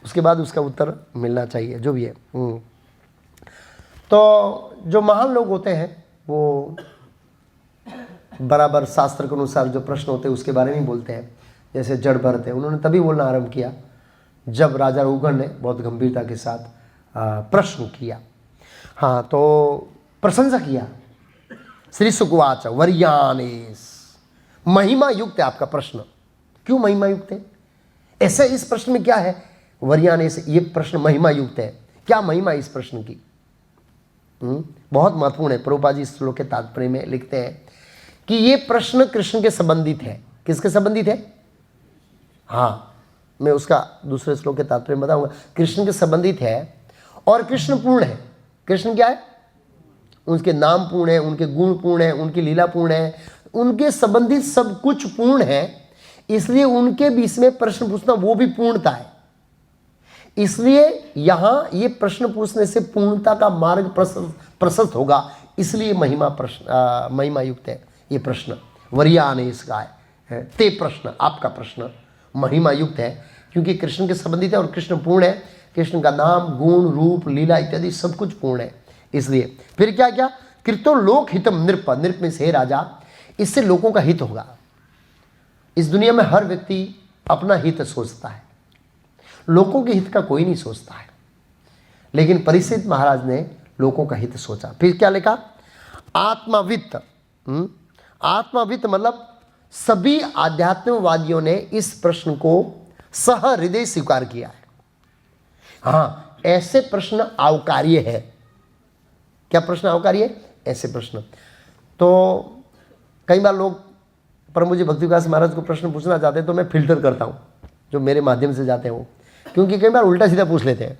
उसके बाद उसका उत्तर मिलना चाहिए जो भी है। तो जो महान लोग होते हैं वो बराबर शास्त्र के अनुसार जो प्रश्न होते हैं उसके बारे में बोलते हैं। जैसे जड़ भरत है, उन्होंने तभी बोलना आरंभ किया जब राजा रघुगण ने बहुत गंभीरता के साथ प्रश्न किया। हाँ, तो प्रशंसा किया। श्री सुकवाच वरियानेस, महिमा युक्त है आपका प्रश्न। क्यों महिमा युक्त है, ऐसे इस प्रश्न में क्या है, वरियानेस, ये प्रश्न महिमा युक्त है। क्या महिमा इस प्रश्न की, बहुत महत्वपूर्ण है। प्रभुपाद जी इस श्लोक के तात्पर्य में लिखते हैं कि ये प्रश्न कृष्ण के संबंधित है। किसके संबंधित है, हाँ मैं उसका दूसरे श्लोक के तात्पर्य में बताऊंगा। कृष्ण के संबंधित है और कृष्ण पूर्ण है। कृष्ण क्या है, उनके नाम पूर्ण है, उनके गुण पूर्ण है, उनकी लीला पूर्ण है, उनके संबंधित सब कुछ पूर्ण है। इसलिए उनके बीच में प्रश्न पूछना वो भी पूर्णता है। इसलिए यहां ये प्रश्न पूछने से पूर्णता का मार्ग प्रशस्त होगा। इसलिए महिमा युक्त है ये प्रश्न। वरियान इसका है ते प्रश्न, आपका प्रश्न महिमा युक्त है क्योंकि कृष्ण के संबंधित है और कृष्ण पूर्ण है। कृष्ण का नाम, गुण, रूप, लीला इत्यादि सब कुछ पूर्ण है। इसलिए फिर क्या क्या, कृतो लोक हितम नृप, नृप में से राजा, इससे लोगों का हित होगा। इस दुनिया में हर व्यक्ति अपना हित सोचता है, लोगों के हित का कोई नहीं सोचता है। लेकिन परीक्षित महाराज ने लोगों का हित सोचा। फिर क्या लिखा, आत्मावित्त। आत्मावित्त मतलब सभी आध्यात्मवादियों ने इस प्रश्न को सहृदय स्वीकार किया है। हाँ, ऐसे प्रश्न आवकार्य है। क्या प्रश्न आवकार्य है, ऐसे प्रश्न। तो कई बार लोग पर मुझे भक्ति विकास महाराज को प्रश्न पूछना चाहते हैं तो मैं फिल्टर करता हूँ जो मेरे माध्यम से जाते हैं वो, क्योंकि कई बार उल्टा सीधा पूछ लेते हैं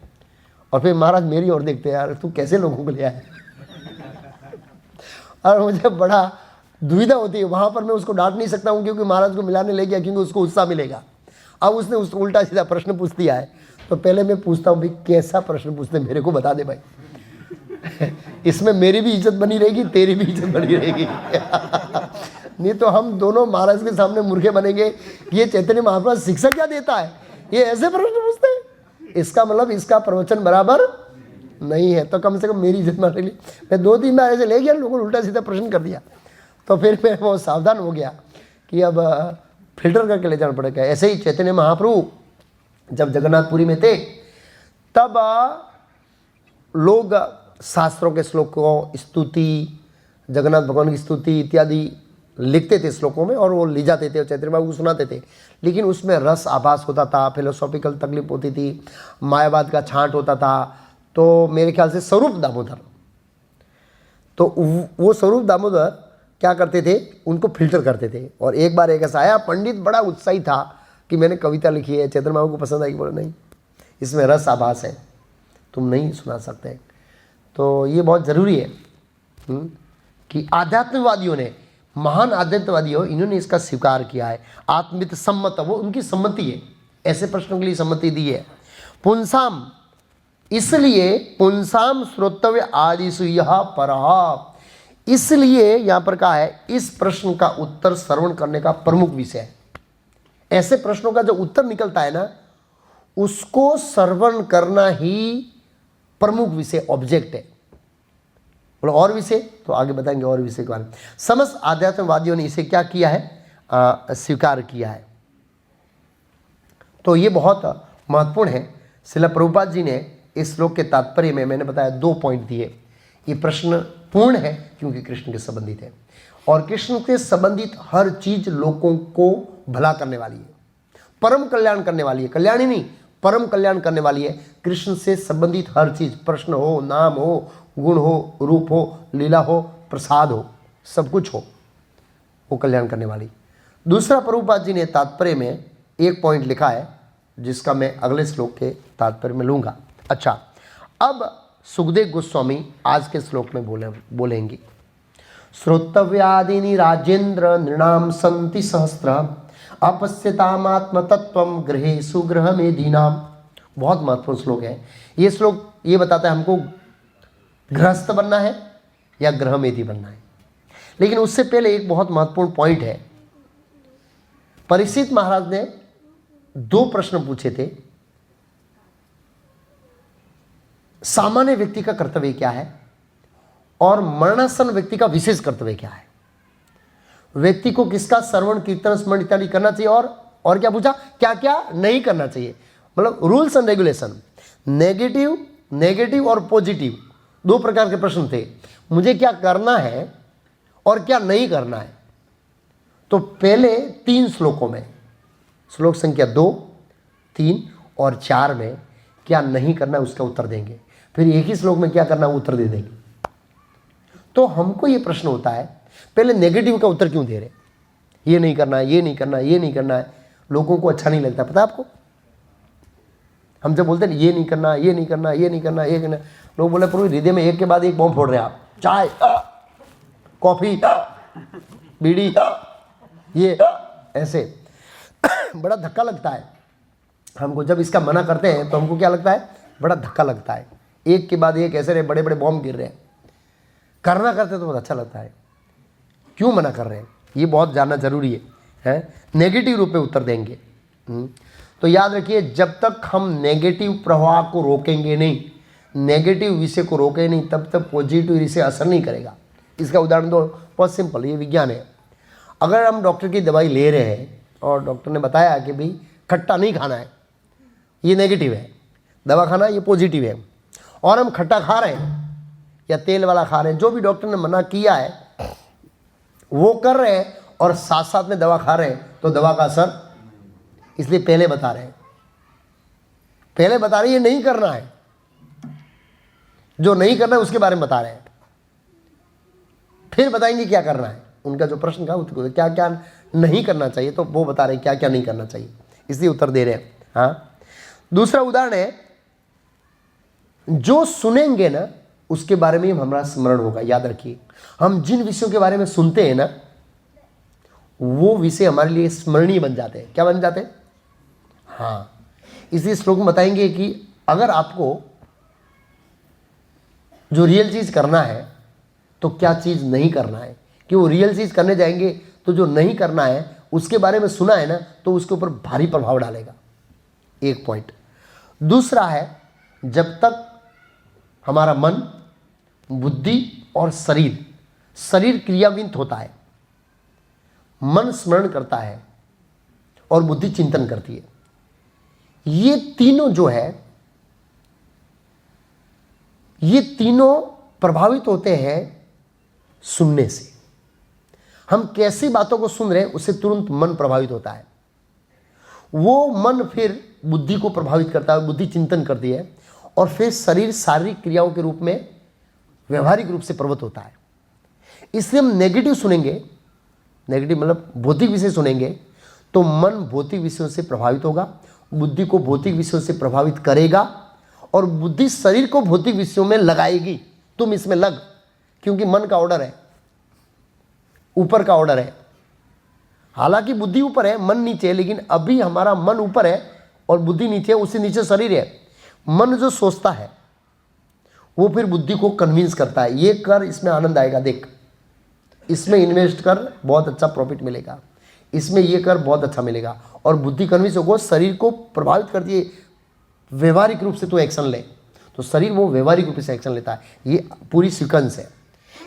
और फिर महाराज मेरी ओर देखते हैं, यार तू कैसे लोगों को ले आया और मुझे बड़ा दुविधा होती है। वहाँ पर मैं उसको डांट नहीं सकता हूँ क्योंकि महाराज को मिलाने ले गया, क्योंकि उसको उत्साह मिलेगा। अब उसने उसको उल्टा सीधा प्रश्न पूछ दिया है तो पहले मैं पूछता हूँ भाई कैसा प्रश्न पूछते मेरे को बता दे भाई इसमें मेरी भी इज्जत बनी रहेगी, तेरी भी इज्जत बनी रहेगी नहीं तो हम दोनों महाराज के सामने मूर्खे बनेंगे। ये चैतन्य महाप्रभु शिक्षा क्या देता है, ये ऐसे प्रश्न पूछते हैं, इसका मतलब इसका प्रवचन बराबर नहीं है। तो कम से कम मेरी इज्जत मारने के लिए मैं 2-3 बार ऐसे ले गया, लोगों ने उल्टा सीधा प्रश्न कर दिया तो फिर मैं बहुत सावधान हो गया कि अब फिल्टर करके ले जाना पड़ेगा। ऐसे ही चैतन्य महाप्रभु जब जगन्नाथपुरी में थे तब लोग शास्त्रों के श्लोकों, स्तुति, जगन्नाथ भगवान की स्तुति इत्यादि लिखते थे श्लोकों में और वो ले जाते थे और चैतन्य बाबू को सुनाते थे, लेकिन उसमें रस आभास होता था, फिलोसॉफिकल तकलीफ होती थी, मायावाद का छांट होता था। तो मेरे ख्याल से स्वरूप दामोदर, तो वो स्वरूप दामोदर क्या करते थे, उनको फिल्टर करते थे। और एक बार एक ऐसा आया पंडित बड़ा उत्साही था कि मैंने कविता लिखी है, चैतन्य बाबू को पसंद आई, बोले नहीं इसमें रस आभास है, तुम नहीं सुना सकते। तो ये बहुत ज़रूरी है कि आध्यात्मवादियों ने, महान आध्यात्मवादियों, इन्होंने इसका स्वीकार किया है। आत्मित सम्मत, वो उनकी सम्मति है, ऐसे प्रश्नों के लिए सम्मति दी है। पुंसाम, इसलिए पुंसाम श्रोतव्य आदिशु यह परः, इसलिए यहां पर कहा है इस प्रश्न का उत्तर श्रवण करने का प्रमुख विषय है। ऐसे प्रश्नों का जो उत्तर निकलता है ना, उसको श्रवण करना ही प्रमुख विषय, ऑब्जेक्ट है। बोलो और विषय तो आगे बताएंगे, और विषय के बारे में। समस्त आध्यात्मवादियों ने इसे क्या किया है, स्वीकार किया है। तो ये बहुत महत्वपूर्ण है। श्रील प्रभुपाद जी ने इस श्लोक के तात्पर्य में मैंने बताया 2 पॉइंट दिए। ये प्रश्न पूर्ण है क्योंकि कृष्ण के संबंधित है, और कृष्ण के संबंधित हर चीज लोगों को भला करने वाली है, परम कल्याण करने वाली है, कल्याणी नहीं परम कल्याण करने वाली है। कृष्ण से संबंधित हर चीज, प्रश्न हो, नाम हो, गुण हो, रूप हो, लीला हो, प्रसाद हो, सब कुछ हो, वो कल्याण करने वाली। दूसरा, प्रभुपाद जी ने तात्पर्य में एक पॉइंट लिखा है जिसका मैं अगले श्लोक के तात्पर्य में लूंगा। अच्छा, अब सुखदेव गोस्वामी आज के श्लोक में बोलेंगे। श्रोतव्यादिनी राजेंद्र नृणाम संति सहस्त्र अपश्यतामात्म तत्वम गृहेषु गृह मेधीनाम। बहुत महत्वपूर्ण श्लोक है ये। श्लोक ये बताता है हमको गृहस्थ बनना है या गृह मेधी बनना है। लेकिन उससे पहले एक बहुत महत्वपूर्ण पॉइंट है। परीक्षित महाराज ने 2 प्रश्न पूछे थे। सामान्य व्यक्ति का कर्तव्य क्या है और मरणासन व्यक्ति का विशेष कर्तव्य क्या है। व्यक्ति को किसका श्रवण कीर्तन स्मरण इत्यादि करना चाहिए, और क्या पूछा, क्या क्या नहीं करना चाहिए। मतलब रूल्स एंड रेगुलेशन, नेगेटिव और पॉजिटिव, 2 प्रकार के प्रश्न थे। मुझे क्या करना है और क्या नहीं करना है। तो पहले 3 श्लोकों में, श्लोक संख्या 2, 3 और 4 में क्या नहीं करना है उसका उत्तर देंगे। फिर एक ही श्लोक में क्या करना है उत्तर दे देंगे। तो हमको ये प्रश्न होता है, पहले नेगेटिव का उत्तर क्यों दे रहे, ये नहीं करना है, ये नहीं करना है, ये नहीं करना है। लोगों को अच्छा नहीं लगता, पता है आपको। हम जब बोलते हैं ये नहीं करना, ये नहीं करना, ये नहीं करना, ये करना, लोग बोले प्रभु हृदय में एक के बाद एक बॉम्ब फोड़ रहे हैं आप। चाय, कॉफी, बीड़ी, ये ऐसे बड़ा धक्का लगता है हमको। जब इसका मना करते हैं तो हमको क्या लगता है, बड़ा धक्का लगता है। एक के बाद एक ऐसे बड़े बड़े बॉम्ब गिर रहे हैं। करना करते तो बहुत अच्छा लगता है, क्यों मना कर रहे हैं, ये बहुत जानना जरूरी है। नेगेटिव रूप में उत्तर देंगे। तो याद रखिए, जब तक हम नेगेटिव प्रवाह को रोकेंगे नहीं, नेगेटिव विषय को रोके नहीं, तब तक पॉजिटिव विषय असर नहीं करेगा। इसका उदाहरण दो, बहुत सिंपल, ये विज्ञान है। अगर हम डॉक्टर की दवाई ले रहे हैं और डॉक्टर ने बताया कि भाई खट्टा नहीं खाना है, ये नेगेटिव है, दवा खाना ये पॉजिटिव है, और हम खट्टा खा रहे हैं या तेल वाला खा रहे हैं, जो भी डॉक्टर ने मना किया है वो कर रहे हैं और साथ साथ में दवा खा रहे हैं, तो दवा का असर, इसलिए पहले बता रहे हैं, ये नहीं करना है, जो नहीं करना है उसके बारे में बता रहे हैं, फिर बताएंगे क्या करना है उनका जो प्रश्न था उसको क्या क्या नहीं करना चाहिए, तो वो बता रहे क्या क्या नहीं करना चाहिए, इसलिए उत्तर दे रहे हैं। हाँ, दूसरा उदाहरण है, जो सुनेंगे ना उसके बारे में हमारा स्मरण होगा। याद रखिए, हम जिन विषयों के बारे में सुनते हैं ना वो विषय हमारे लिए स्मरणीय बन जाते हैं। क्या बन जाते हैं? हाँ, इसी श्लोक में बताएंगे कि अगर आपको जो रियल चीज करना है तो क्या चीज नहीं करना है, कि वो रियल चीज करने जाएंगे तो जो नहीं करना है उसके बारे में सुना है ना तो उसके ऊपर भारी प्रभाव डालेगा। एक पॉइंट। दूसरा है, जब तक हमारा मन, बुद्धि और शरीर क्रियान्वित होता है, मन स्मरण करता है और बुद्धि चिंतन करती है, ये तीनों जो है ये तीनों प्रभावित होते हैं सुनने से। हम कैसी बातों को सुन रहे हैं उससे तुरंत मन प्रभावित होता है, वो मन फिर बुद्धि को प्रभावित करता है, बुद्धि चिंतन करती है और फिर शरीर शारीरिक क्रियाओं के रूप में व्यवहारिक रूप से प्रवृत्त होता है। इसलिए हम नेगेटिव सुनेंगे, नेगेटिव मतलब भौतिक विषय सुनेंगे तो मन भौतिक विषयों से प्रभावित होगा, बुद्धि को भौतिक विषयों से प्रभावित करेगा और बुद्धि शरीर को भौतिक विषयों में लगाएगी। तुम इसमें लग, क्योंकि मन का ऑर्डर है, ऊपर का ऑर्डर है। हालांकि बुद्धि ऊपर है, मन नीचे है, लेकिन अभी हमारा मन ऊपर है और बुद्धि नीचे है, उससे नीचे शरीर है। मन जो सोचता है वो फिर बुद्धि को कन्विंस करता है, ये कर, इसमें आनंद आएगा, देख इसमें इन्वेस्ट कर, बहुत अच्छा प्रॉफिट मिलेगा, इसमें ये कर, बहुत अच्छा मिलेगा। और बुद्धि कन्विंस होगा, शरीर को प्रभावित करती है, व्यवहारिक रूप से तो एक्शन ले, तो शरीर वो व्यवहारिक रूप से एक्शन लेता है। ये पूरी सीक्वेंस है।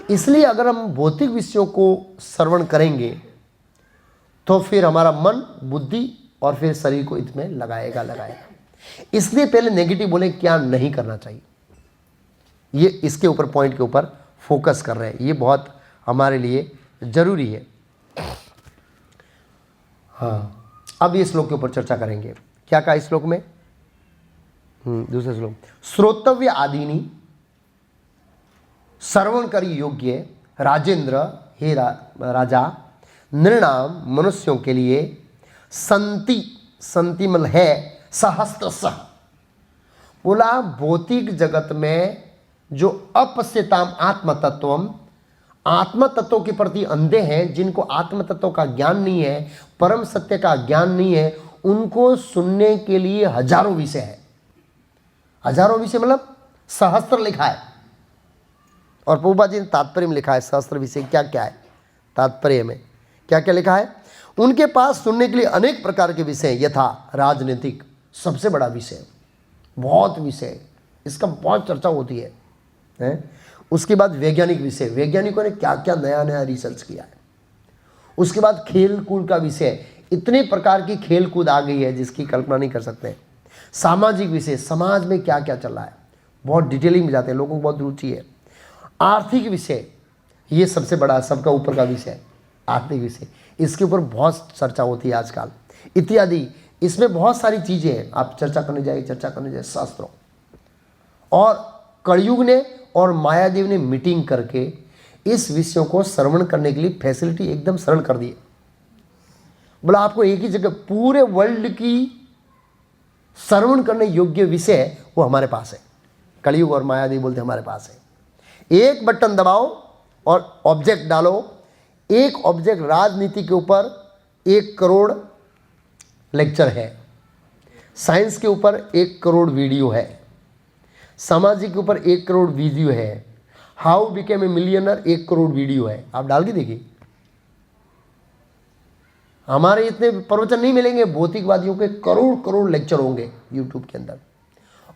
इसलिए अगर हम भौतिक विषयों को श्रवण करेंगे तो फिर हमारा मन, बुद्धि और फिर शरीर को इसमें लगाएगा। इसलिए पहले नेगेटिव बोले क्या नहीं करना चाहिए, ये इसके ऊपर पॉइंट के ऊपर फोकस कर रहे हैं, ये बहुत हमारे लिए जरूरी है। हाँ, अब ये श्लोक के ऊपर चर्चा करेंगे। क्या कहा इस श्लोक में? दूसरे श्लोक, श्रोतव्य आदिनी श्रवण करी योग्य राजेंद्र, हे राजा, नृणाम मनुष्यों के लिए संति मल है सहस्त्रशः। बोला भौतिक जगत में जो अपश्यताम आत्मतत्वम, आत्म तत्व के प्रति अंधे हैं, जिनको आत्म तत्व का ज्ञान नहीं है, परम सत्य का ज्ञान नहीं है, उनको सुनने के लिए हजारों विषय है। हजारों विषय मतलब सहस्त्र लिखा है, और प्रभुपाद जी ने तात्पर्य में लिखा है सहस्त्र विषय क्या क्या है। तात्पर्य में क्या क्या लिखा है? उनके पास सुनने के लिए अनेक प्रकार के विषय, यथा राजनीतिक सबसे बड़ा विषय, बहुत विषय, इसका बहुत चर्चा होती है। उसके बाद वैज्ञानिक विषय, वैज्ञानिकों ने क्या क्या नया नया रिसर्च किया है। उसके बाद खेल कूद का विषय, इतने प्रकार की खेल कूद आ गई है जिसकी कल्पना नहीं कर सकते। सामाजिक विषय, समाज में क्या क्या चल रहा है, बहुत डिटेलिंग में जाते हैं, लोगों को बहुत रुचि है। आर्थिक विषय, ये सबसे बड़ा सबका ऊपर का विषय, आर्थिक विषय, इसके ऊपर बहुत चर्चा होती है आजकल, इत्यादि। इसमें बहुत सारी चीज़ें हैं, आप चर्चा करने जाए शास्त्रों। और कलयुग ने और मायादेव ने मीटिंग करके इस विषयों को श्रवण करने के लिए फैसिलिटी एकदम सरल कर दी है। बोला आपको एक ही जगह पूरे वर्ल्ड की श्रवण करने योग्य विषय वो हमारे पास है। कलयुग और मायादेव बोलते हमारे पास है। एक बटन दबाओ और ऑब्जेक्ट डालो। एक ऑब्जेक्ट, राजनीति के ऊपर 1 करोड़ लेक्चर है, साइंस के ऊपर 1 करोड़ वीडियो है, सामाजिक के ऊपर 1 करोड़ वीडियो है, how became a millionaire 1 crore video है। आप डाल के देखिए, हमारे इतने प्रवचन नहीं मिलेंगे, भौतिकवादियों के करोड़ करोड़ लेक्चर होंगे यूट्यूब के अंदर,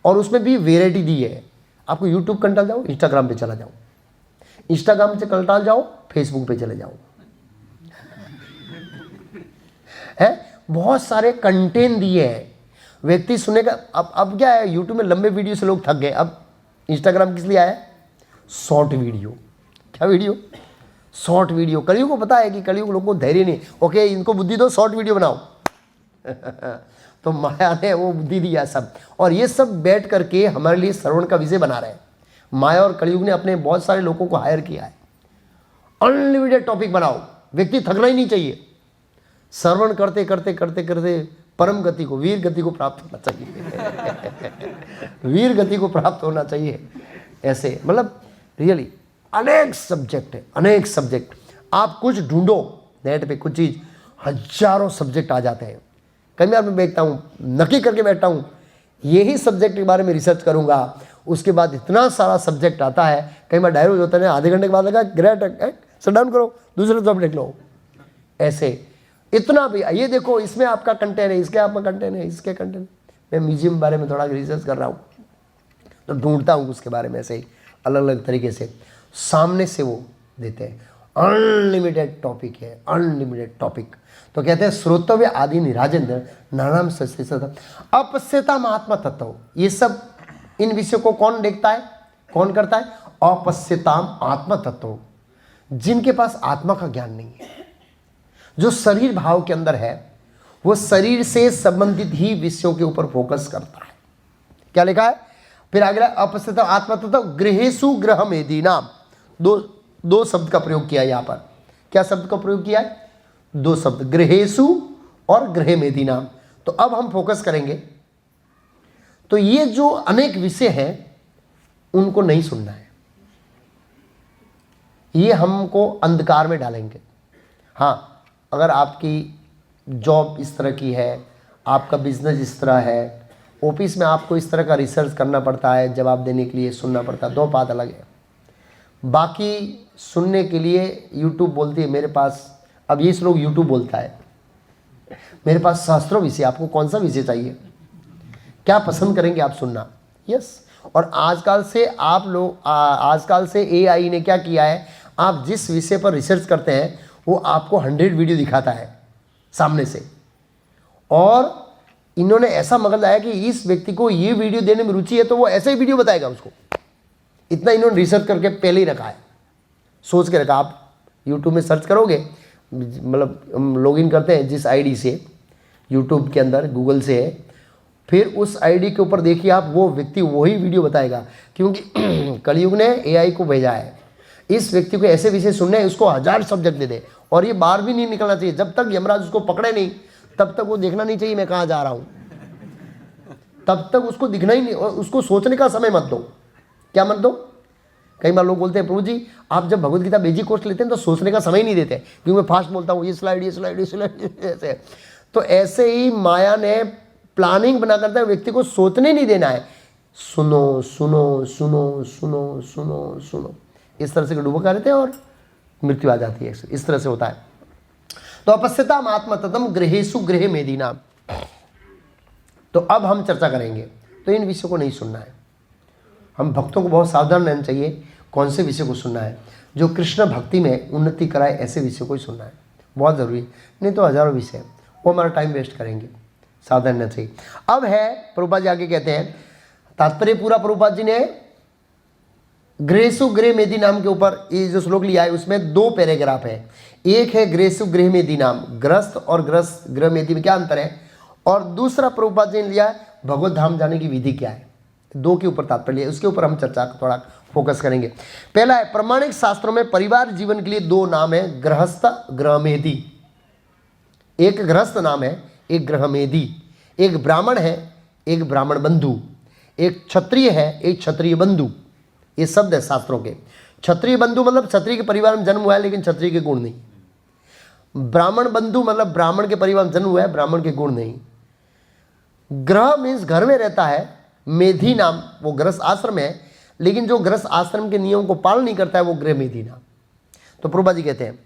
और उसमें भी वेराइटी दी है। आपको यूट्यूब कंटाल जाओ, इंस्टाग्राम पे चला जाओ, इंस्टाग्राम से कंटाल जाओ, फेसबुक पे चले जाओ, है बहुत सारे कंटेंट दिए हैं। व्यक्ति सुनेगा। अब क्या है, यूट्यूब में लंबे वीडियो से लोग थक गए, अब इंस्टाग्राम किस लिए आया है? Short video. क्या वीडियो? Short video. कलयुग को पता है कि कलयुग लोगों को धैर्य नहीं, ओके इनको बुद्धि दो, शॉर्ट वीडियो बनाओ। तो माया ने वो बुद्धि दिया सब, और ये सब बैठ करके हमारे लिए श्रवण का विषय बना रहे हैं। माया और कलयुग ने अपने बहुत सारे लोगों को हायर किया है, अनलिमिटेड टॉपिक बनाओ, व्यक्ति थकना ही नहीं चाहिए। श्रवण करते करते करते करते परम गति को, वीर गति को प्राप्त होना चाहिए। वीर गति को प्राप्त होना चाहिए। ऐसे मतलब रियली अनेक सब्जेक्ट है, अनेक सब्जेक्ट। आप कुछ ढूंढो नेट पे, कुछ चीज़, हजारों सब्जेक्ट आ जाते हैं। कई बार मैं देखता हूँ, नक्की करके बैठता हूँ यही सब्जेक्ट के बारे में रिसर्च करूँगा, उसके बाद इतना सारा सब्जेक्ट आता है। कई बार डायरी होता है, आधे घंटे के बाद लगा ग्रेट शट डाउन करो, दूसरे सब्जेक्ट लो। ऐसे इतना भी, ये देखो इसमें आपका कंटेंट है, इसके आपका कंटेंट है, इसके कंटेंट। मैं म्यूजियम बारे में थोड़ा रिसर्च कर रहा हूँ तो ढूंढता हूँ उसके बारे में, ऐसे अलग अलग तरीके से सामने से वो देते हैं। अनलिमिटेड टॉपिक है, अनलिमिटेड टॉपिक। तो कहते हैं श्रोतव्य आदि निराजेंद्र नानाम अपश्यताम आत्मा तत्व। ये सब इन विषयों को कौन देखता है, कौन करता है? अपश्यताम आत्मा तत्व, जिनके पास आत्मा का ज्ञान नहीं है, जो शरीर भाव के अंदर है, वो शरीर से संबंधित ही विषयों के ऊपर फोकस करता है। क्या लिखा है फिर आगे? अपश्यताम आत्मा तत्व गृहेषु गृहमेधी नाम। दो शब्द का प्रयोग किया यहां पर। क्या शब्द का प्रयोग किया है? दो शब्द, गृहेषु और गृहमेधी नाम। तो अब हम फोकस करेंगे। तो ये जो अनेक विषय हैं उनको नहीं सुनना है, ये हमको अंधकार में डालेंगे। हाँ, अगर आपकी जॉब इस तरह की है, आपका बिजनेस इस तरह है, ऑफिस में आपको इस तरह का रिसर्च करना पड़ता है, जवाब देने के लिए सुनना पड़ता है, दो बात अलग है। बाकी सुनने के लिए यूट्यूब बोलती है मेरे पास, अब ये लोग यूट्यूब बोलता है मेरे पास शास्त्रों विषय, आपको कौन सा विषय चाहिए, क्या पसंद करेंगे आप सुनना? यस। और आजकल से AI ने क्या किया है, आप जिस विषय पर रिसर्च करते हैं वो आपको 100 वीडियो दिखाता है सामने से, और इन्होंने ऐसा मगज लाया कि इस व्यक्ति को ये वीडियो देने में रुचि है तो वो ऐसे ही वीडियो बताएगा उसको। इतना इन्होंने रिसर्च करके पहले ही रखा है, सोच के रखा। आप यूट्यूब में सर्च करोगे, मतलब हम लॉगिन करते हैं जिस आईडी से यूट्यूब के अंदर, गूगल से है, फिर उस आईडी के ऊपर देखिए आप, वो व्यक्ति वही वीडियो बताएगा। क्योंकि कलयुग ने AI को भेजा है, इस व्यक्ति को ऐसे विषय सुनने हैं, उसको 1000 सब्जेक्ट दे दे, और ये बाहर भी नहीं निकलना चाहिए। जब तक यमराज उसको पकड़े नहीं तब तक वो देखना नहीं चाहिए मैं कहाँ जा रहा हूँ, तब तक उसको दिखना ही नहीं, और उसको सोचने का समय मत दो। क्या मत दो? कई बार लोग बोलते हैं प्रभु जी आप जब भगवत गीता बेसिक कोर्स लेते हैं तो सोचने का समय नहीं देते, क्योंकि मैं फास्ट बोलता हूँ, ये स्लाइड ऐसे। तो ऐसे ही माया ने प्लानिंग बना करता है, व्यक्ति को सोचने नहीं देना है। सुनो सुनो सुनो सुनो सुनो सुनो, इस तरह से डूबा रहते हैं और मृत्यु आ जाती है। इस तरह से होता है। तो अपश्यताम आत्मा तत्व गृहेषु गृहमेधी नाम। तो अब हम चर्चा करेंगे। तो इन विषयों को नहीं सुनना है। हम भक्तों को बहुत सावधान रहना चाहिए कौन से विषय को सुनना है। जो कृष्ण भक्ति में उन्नति कराए ऐसे विषयों को ही सुनना है, बहुत ज़रूरी है। नहीं तो हजारों विषय वो हमारा टाइम वेस्ट करेंगे, सावधान रहना चाहिए। अब है प्रभुपाद जी आगे कहते हैं, तात्पर्य पूरा प्रभुपाद जी ने गृहेषु गृहमेधी नाम के ऊपर ये जो श्लोक लिया है उसमें 2 पैराग्राफ है। एक है गृहेषु गृहमेधी नाम, ग्रस्त और ग्रस्त गृहमेधी में क्या अंतर है, और दूसरा प्रभुपाद जी ने लिया भगवत धाम जाने की विधि क्या है। 2 के ऊपर तात्पर्य है, उसके ऊपर हम चर्चा थोड़ा फोकस करेंगे। पहला है प्रमाणिक शास्त्रों में परिवार जीवन के लिए 2 नाम है, गृहस्थ गृहमेधी। एक गृहस्थ नाम है, एक गृहमेधी। एक ब्राह्मण है, एक ब्राह्मण बंधु। एक क्षत्रिय है, एक क्षत्रिय बंधु। ये शब्द है शास्त्रों के। क्षत्रिय बंधु मतलब क्षत्रिय के परिवार में जन्म हुआ है लेकिन क्षत्रिय के गुण नहीं। ब्राह्मण बंधु मतलब ब्राह्मण के परिवार में जन्म हुआ है, ब्राह्मण के गुण नहीं। ग्रह मीन्स घर में रहता है, मेधी नाम वो गृहस्थ आश्रम है, लेकिन जो गृहस्थ आश्रम के नियम को पालन नहीं करता है वो गृह मेधी नाम। तो प्रभुपाद जी कहते हैं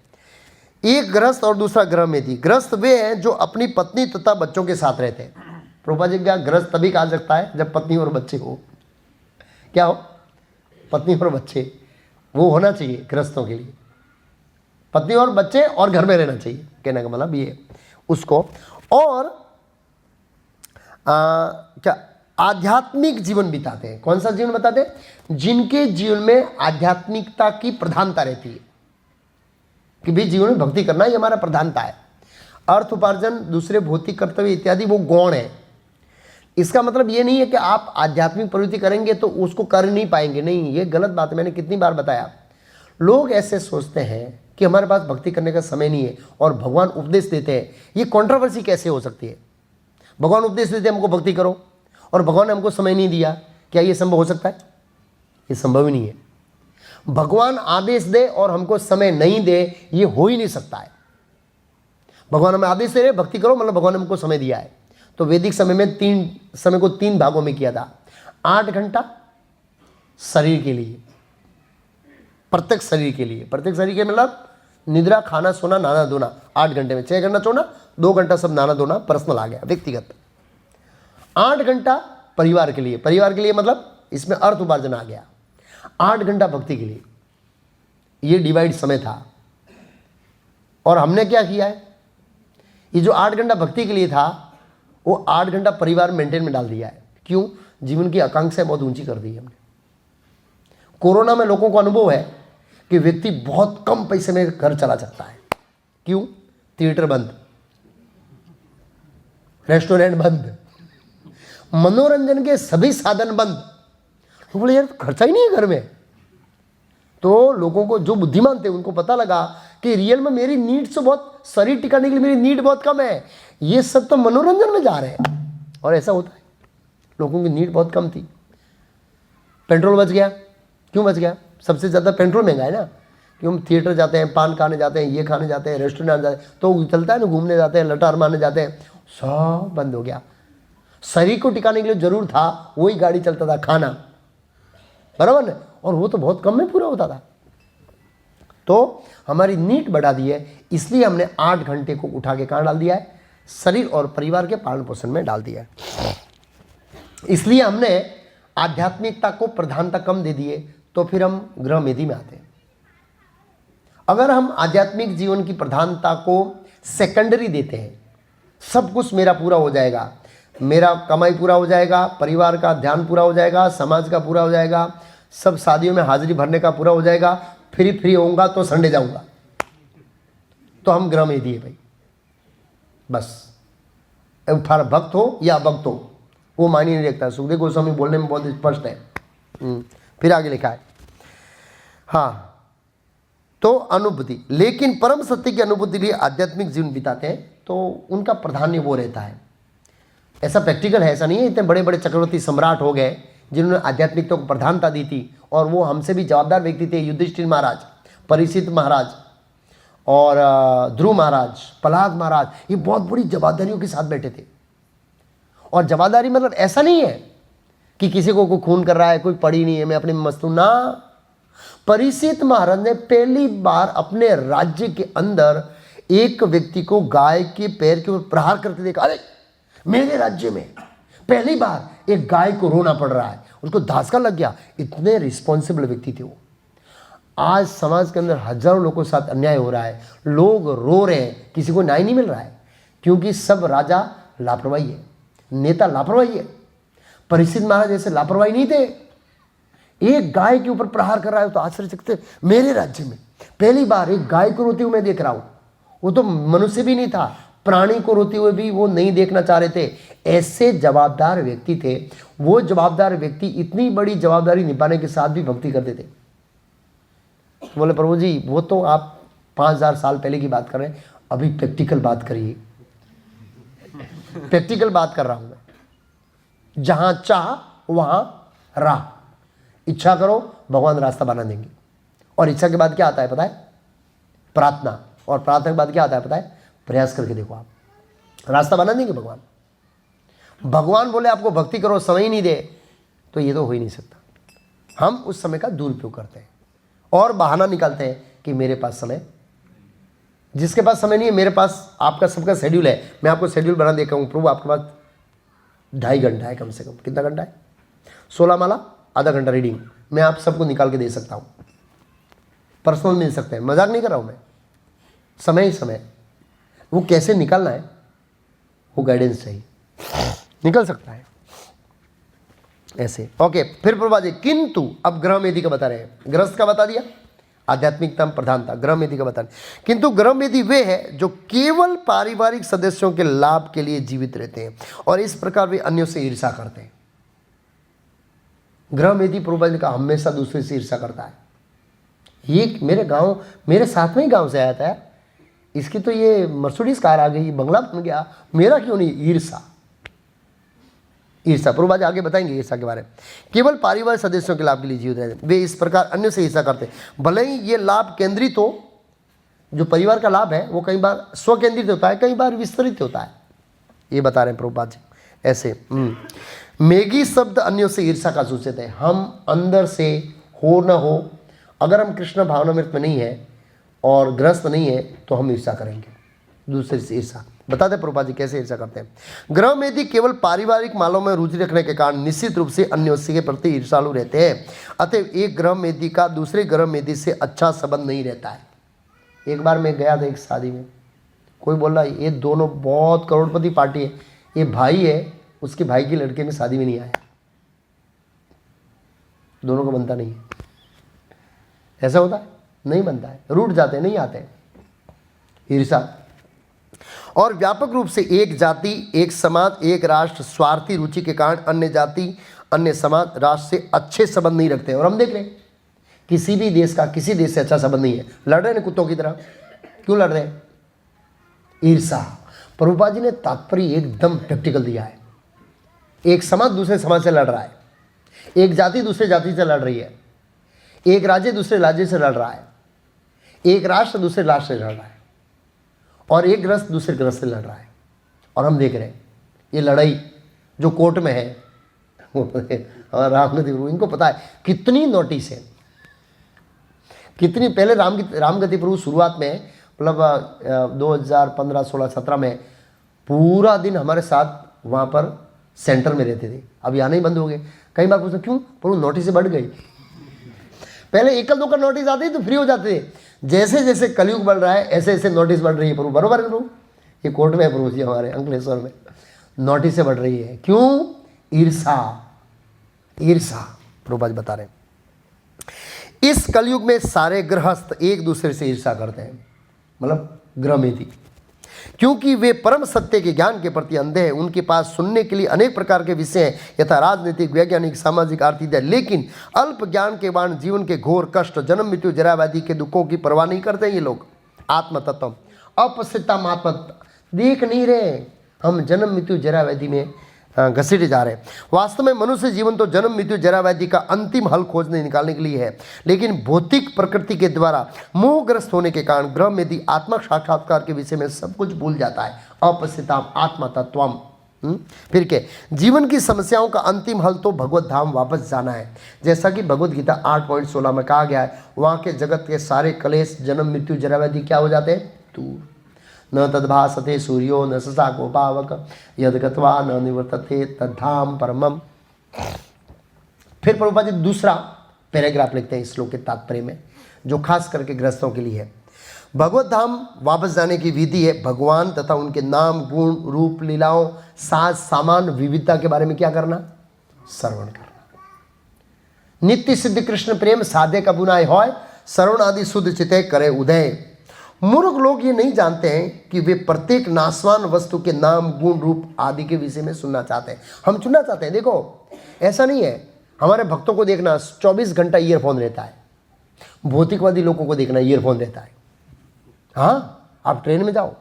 एक गृहस्थ और दूसरा गृह मेधी। गृहस्थ वे हैं जो अपनी पत्नी तथा बच्चों के साथ रहते हैं। प्रभुपाद जी क्या गृहस्थ तभी कहा सकता है जब पत्नी और बच्चे हो। क्या हो? पत्नी और बच्चे, वो होना चाहिए गृहस्थों के लिए। पत्नी और बच्चे और घर में रहना चाहिए, कहने का मतलब ये उसको। और क्या आध्यात्मिक जीवन बिताते हैं। कौन सा जीवन बताते हैं? जिनके जीवन में आध्यात्मिकता की प्रधानता रहती है कि भी जीवन में भक्ति करना ही हमारा प्रधानता है। अर्थ उपार्जन, दूसरे भौतिक कर्तव्य इत्यादि वो गौण है। इसका मतलब ये नहीं है कि आप आध्यात्मिक प्रवृत्ति करेंगे तो उसको कर नहीं पाएंगे, नहीं, ये गलत बात है। मैंने कितनी बार बताया। लोग ऐसे सोचते हैं कि हमारे पास भक्ति करने का समय नहीं है और भगवान उपदेश देते हैं, ये कंट्रोवर्सी कैसे हो सकती है? भगवान उपदेश देते हैं हमको भक्ति करो और भगवान ने हमको समय नहीं दिया, क्या ये संभव हो सकता है? ये संभव ही नहीं है। भगवान आदेश दे और हमको समय नहीं दे, ये हो ही नहीं सकता है। भगवान हमें आदेश दे रहे भक्ति करो, मतलब भगवान ने हमको समय दिया है। तो वैदिक समय में समय को 3 भागों में किया था। 8 घंटा शरीर के लिए, प्रत्येक शरीर के लिए, प्रत्येक शरीर के मतलब निद्रा, खाना, सोना, नहाना धोना 8 घंटे में, 6 घंटा सोना, 2 घंटा सब नहाना धोना पर्सनल आ गया, व्यक्तिगत। 8 घंटा परिवार के लिए, परिवार के लिए मतलब इसमें अर्थ उपार्जन आ गया। 8 घंटा भक्ति के लिए, ये डिवाइड समय था। और हमने क्या किया है, ये जो 8 घंटा भक्ति के लिए था वो 8 घंटा परिवार मेंटेन में डाल दिया है। क्यों? जीवन की आकांक्षाएं बहुत ऊंची कर दी हमने। कोरोना में लोगों को अनुभव है कि व्यक्ति बहुत कम पैसे में घर चला सकता है। क्यों? थिएटर बंद, रेस्टोरेंट बंद, मनोरंजन के सभी साधन बंद। तो बोले यार खर्चा ही नहीं है घर में। तो लोगों को, जो बुद्धिमान थे, उनको पता लगा कि रियल में मेरी नीड्स तो बहुत, शरीर टिकाने के लिए मेरी नीड बहुत कम है, ये सब तो मनोरंजन में जा रहे हैं। और ऐसा होता है, लोगों की नीड बहुत कम थी। पेट्रोल बच गया। क्यों बच गया? सबसे ज़्यादा पेट्रोल महंगा है ना, कि हम थिएटर जाते हैं, पान खाने जाते हैं, ये खाने जाते हैं, रेस्टोरेंट जाते हैं, तो चलता है ना, घूमने जाते हैं, लटार मारने जाते हैं, सब बंद हो गया। शरीर को टिकाने के लिए जरूर था, वही गाड़ी चलता था, खाना, बराबर ना, और वो तो बहुत कम में पूरा होता था। तो हमारी नीड बढ़ा दी है, इसलिए हमने 8 घंटे को उठा के कहाँ डाल दिया है? शरीर और परिवार के पालन पोषण में डाल दिया है। इसलिए हमने आध्यात्मिकता को प्रधानता कम दे दिए, तो फिर हम ग्रह मेधि में आते हैं। अगर हम आध्यात्मिक जीवन की प्रधानता को सेकेंडरी देते हैं, सब कुछ मेरा पूरा हो जाएगा, मेरा कमाई पूरा हो जाएगा, परिवार का ध्यान पूरा हो जाएगा, समाज का पूरा हो जाएगा, सब शादियों में हाजिरी भरने का पूरा हो जाएगा, फ्री होऊंगा तो संडे जाऊंगा, तो हम ग्रह मेधि है भाई। बस भक्त हो या अभक्त हो, वो मानी नहीं रखता। सुखदेव गोस्वामी बोलने में बहुत स्पष्ट है। फिर आगे लिखा है, हाँ, तो अनुभूति, लेकिन परम सत्य की अनुभूति लिए आध्यात्मिक जीवन बिताते हैं, तो उनका प्राधान्य वो रहता है। ऐसा प्रैक्टिकल है, ऐसा नहीं है। इतने बड़े बड़े चक्रवर्ती सम्राट हो गए जिन्होंने आध्यात्मिकता को प्रधानता दी थी, और वो हमसे भी जवाबदार व्यक्ति थे। युधिष्ठिर महाराज, परीक्षित महाराज और ध्रुव महाराज, प्रहलाद महाराज, ये बहुत बड़ी जवाबदारियों के साथ बैठे थे। और जवाबदारी मतलब ऐसा नहीं है कि किसी को कोई खून कर रहा है, कोई पड़ी नहीं है, मैं अपने में मस्त हूं ना। परीक्षित महाराज ने पहली बार अपने राज्य के अंदर एक व्यक्ति को गाय के पैर के ऊपर प्रहार करते देखा। अरे मेरे राज्य में पहली बार एक गाय को रोना पड़ रहा है, उसको धासका लग गया। इतने रिस्पॉन्सिबल व्यक्ति थे वो। आज समाज के अंदर हजारों लोगों के साथ अन्याय हो रहा है, लोग रो रहे हैं, किसी को न्याय नहीं मिल रहा है, क्योंकि सब राजा लापरवाही है, नेता लापरवाही है। परीक्षित महाराज ऐसे लापरवाही नहीं थे। एक गाय के ऊपर प्रहार कर रहा है तो आश्चर्यचकित, मेरे राज्य में पहली बार एक गाय को रोते हुए मैं देख रहा हूं। वो तो मनुष्य भी नहीं था, प्राणी को रोते हुए भी वो नहीं देखना चाह रहे थे। ऐसे जवाबदार व्यक्ति थे। वो जवाबदार व्यक्ति इतनी बड़ी जवाबदारी निभाने के साथ भी भक्ति करते थे। बोले प्रभु जी, वो तो आप 5000 साल पहले की बात कर रहे हैं, अभी प्रैक्टिकल बात करिए। प्रैक्टिकल बात कर रहा हूं मैं। जहां चाह वहां राह, इच्छा करो भगवान रास्ता बना देंगे। और इच्छा के बाद क्या आता है पता है? प्रार्थना। और प्रार्थना के बाद क्या आता है पता है? प्रयास करके देखो, आप रास्ता बना देंगे भगवान। भगवान बोले आपको भक्ति करो, समय ही नहीं दे, तो ये तो हो ही नहीं सकता। हम उस समय का दुरुपयोग करते हैं और बहाना निकालते हैं कि मेरे पास समय, जिसके पास समय नहीं है, मेरे पास आपका सबका शेड्यूल है, मैं आपको शेड्यूल बना देता हूँ। प्रभु आपके पास 2.5 घंटा है कम से कम। कितना घंटा है? 16 माला, आधा घंटा रीडिंग, मैं आप सबको निकाल के दे सकता हूँ। पर्सनल मिल सकते हैं, मजाक नहीं कर रहा हूँ मैं। समय ही समय, वो कैसे निकालना है वो गाइडेंस चाहिए, निकल सकता है ऐसे। ओके, फिर प्रभा जी, किंतु अब ग्रह मेधि का बता रहे हैं। गृहस्थ का बता दिया, आध्यात्मिकता प्रधानता, ग्रह मेधि का बता रहे। किंतु ग्रह मेधि वे है जो केवल पारिवारिक सदस्यों के लाभ के लिए जीवित रहते हैं और इस प्रकार वे अन्यों से ईर्ष्या करते हैं। ग्रह मेधि प्रभा जी का हमेशा दूसरे से ईर्ष्या करता है। ये मेरे गांव, मेरे साथ में ही गांव से आया था, इसकी तो ये मर्सिडीज कार आ गई, बंगला बन गया, मेरा क्यों नहीं? ईर्षा। ईर्षा, प्रभुपाद आगे बताएंगे ईर्षा के बारे में। केवल पारिवारिक सदस्यों के लाभ के लिए जीवित रहते, वे इस प्रकार अन्य से ईर्षा करते, भले ही ये लाभ केंद्रित हो, जो परिवार का लाभ है वो कई बार स्व केंद्रित होता है, कई बार विस्तृत होता है, ये बता रहे हैं प्रभुपाद जी। ऐसे मेगी शब्द अन्यों से ईर्षा का सूचित है। हम अंदर से हो न हो, अगर हम कृष्ण भावनामृत में नहीं है और ग्रस्त नहीं है तो हम ईर्षा करेंगे, दूसरे से ईर्षा। बताते प्रभुपाद जी कैसे ईर्षा करते हैं। ग्रह मेदी केवल पारिवारिक मालों में रुचि रखने के कारण निश्चित रूप से अन्य के प्रति ईर्षालु रहते हैं। अतः एक ग्रह मेदी का दूसरे ग्रह मेदी से अच्छा संबंध नहीं रहता है। एक बार मैं गया था एक शादी में, कोई बोल रहा ये दोनों बहुत करोड़पति पार्टी है, ये भाई है, उसके भाई की लड़के में शादी में नहीं आया, दोनों को बनता नहीं है। ऐसा होता है? नहीं बनता है, रूठ जाते हैं, नहीं आते। ईर्षा। और व्यापक रूप से एक जाति, एक समाज, एक राष्ट्र स्वार्थी रुचि के कारण अन्य जाति, अन्य समाज, राष्ट्र से अच्छे संबंध नहीं रखते हैं। और हम देख रहे हैं किसी भी देश का किसी देश से अच्छा संबंध नहीं है, लड़ रहे हैं कुत्तों की तरह। क्यों लड़ रहे हैं? ईर्षा। प्रभुपाद जी ने तात्पर्य एकदम प्रैक्टिकल दिया है। एक समाज दूसरे समाज से लड़ रहा है, एक जाति दूसरे जाति से लड़ रही है, एक राज्य दूसरे राज्य से लड़ रहा है, एक राष्ट्र दूसरे राष्ट्र से लड़ रहा है, और एक ग्रस्त दूसरे ग्रस्त से लड़ रहा है। और हम देख रहे हैं ये लड़ाई जो कोर्ट में है और रामगति प्रभु, इनको पता है कितनी नोटिस है, कितनी। पहले रामगति प्रभु शुरुआत में मतलब 2015, 16, 17 में पूरा दिन हमारे साथ वहाँ पर सेंटर में रहते थे। अब यहाँ नहीं, बंद हो गए। कई बार पूछते क्यों? प्रभु नोटिस बढ़ गई। पहले एकल दो का नोटिस आते ही तो फ्री हो जाते थे, जैसे जैसे कलयुग बढ़ रहा है ऐसे ऐसे नोटिस बढ़ रही है। प्रभु बरोबर है प्रभु, ये कोर्ट में है प्रभु जी, हमारे अंकलेश्वर में नोटिस बढ़ रही है। क्यों? ईर्षा। ईर्षा प्रभुपाद बता रहे हैं। इस कलयुग में सारे गृहस्थ एक दूसरे से ईर्षा करते हैं, मतलब ग्रह में थी, क्योंकि वे परम सत्य के ज्ञान के प्रति अंधे हैं। उनके पास सुनने के लिए अनेक प्रकार के विषय हैं, यथा राजनीतिक, वैज्ञानिक, सामाजिक, आर्थिक, लेकिन अल्प ज्ञान के कारण जीवन के घोर कष्ट, जन्म, मृत्यु, जरा व्याधि के दुखों की परवाह नहीं करते हैं ये लोग। आत्म तत्व अपसिता आत्म देख नहीं रहे, हम जन्म, मृत्यु, जरा व्याधि में घसीटे जा रहे हैं। वास्तव में मनुष्य जीवन तो जन्म, मृत्यु, जरा व्याधि का अंतिम हल खोजने निकालने के लिए है, लेकिन भौतिक प्रकृति के द्वारा मोहग्रस्त होने के कारण ग्रह में दी आत्मा साक्षात्कार के विषय में सब कुछ भूल जाता है। अपसिताम आत्मा तत्वम। फिर क्या? जीवन की समस्याओं का अंतिम हल तो भगवत धाम वापस जाना है, जैसा कि भगवत गीता 8.16 में कहा गया है। वहाँ के जगत के सारे क्लेश, जन्म, मृत्यु, जरा व्याधि क्या हो जाते हैं? दूर। न तद्भासते सूर्यो न शशाको पावक यद गत्वा न निवर्तते तद्धाम परमम। फिर प्रभुपाद जी दूसरा पैराग्राफ लिखते हैं इस श्लोक के तात्पर्य में, जो खास करके गृहस्थों के लिए है। भगवत धाम वापस जाने की विधि है भगवान तथा उनके नाम, गुण, रूप, लीलाओं, साज, सामान, विविधता के बारे में क्या करना? श्रवण करना। नित्य सिद्ध कृष्ण प्रेम साधे का बुनाई होय, श्रवण आदि शुद्ध चिते करे उदय। मूर्ख लोग ये नहीं जानते हैं कि वे प्रत्येक नाशवान वस्तु के नाम, गुण, रूप आदि के विषय में सुनना चाहते हैं। हम सुनना चाहते हैं। देखो ऐसा नहीं है, हमारे भक्तों को देखना 24 घंटा ईयरफोन रहता है, भौतिकवादी लोगों को देखना ईयरफोन रहता है। हाँ, आप ट्रेन में जाओ,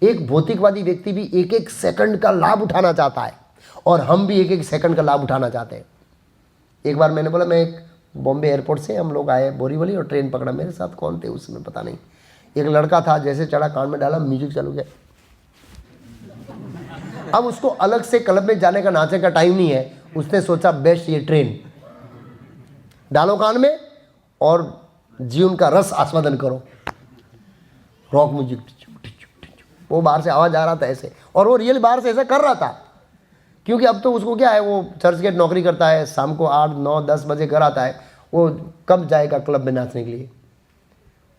एक भौतिकवादी व्यक्ति भी एक एक सेकंड का लाभ उठाना चाहता है, और हम भी एक एक सेकंड का लाभ उठाना चाहते हैं। एक बार मैंने बोला, मैं एक बॉम्बे एयरपोर्ट से हम लोग आए बोरीवली और ट्रेन पकड़ा, मेरे साथ कौन थे उसमें पता नहीं, एक लड़का था, जैसे चढ़ा कान में डाला म्यूजिक चालू किया। अब उसको अलग से क्लब में जाने का, नाचने का टाइम नहीं है, उसने सोचा बेस्ट ये ट्रेन डालो कान में और जीवन का रस आस्वादन करो, रॉक म्यूजिक। वो बाहर से आवाज आ रहा था ऐसे, और वो रियल बाहर से ऐसा कर रहा था, क्योंकि अब तो उसको क्या है, वो चर्च गेट नौकरी करता है, शाम को 8, 9, 10 बजे घर आता है, वो कब जाएगा क्लब में नाचने के लिए?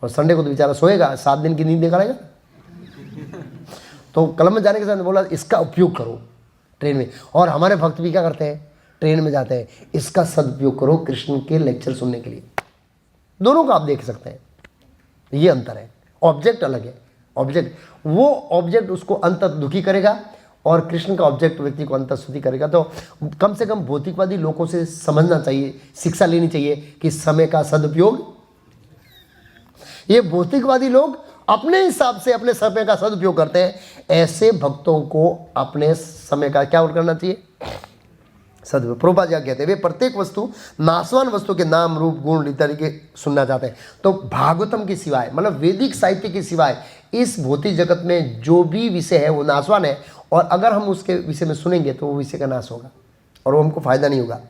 और संडे को तो बेचारा सोएगा, 7 दिन की नींद निकालेगा। तो क्लब में जाने के साथ बोला इसका उपयोग करो ट्रेन में। और हमारे भक्त भी क्या करते हैं, ट्रेन में जाते हैं, इसका सदुपयोग करो कृष्ण के लेक्चर सुनने के लिए। दोनों को आप देख सकते हैं, ये अंतर है। ऑब्जेक्ट अलग है, ऑब्जेक्ट वो ऑब्जेक्ट उसको अंत दुखी करेगा, और कृष्ण का ऑब्जेक्ट व्यक्ति को अंत स्तुति करेगा। तो कम से कम भौतिकवादी लोगों से समझना चाहिए, शिक्षा लेनी चाहिए कि समय का सदुपयोग ये भौतिकवादी लोग अपने हिसाब से अपने समय का सदुपयोग करते हैं। ऐसे भक्तों को अपने समय का क्या करना चाहिए? सदुपयोग। प्रभुपाद जी कहते हैं वे प्रत्येक वस्तु, नाशवान वस्तु के नाम, रूप, गुण इत्यादि के सुनना चाहते हैं। तो भागवतम के सिवाय, मतलब वैदिक साहित्य के सिवाय इस भौतिक जगत में जो भी विषय है वो नाशवान है, और अगर हम उसके विषय में सुनेंगे तो वो विषय का नाश होगा और वो हमको फायदा नहीं होगा।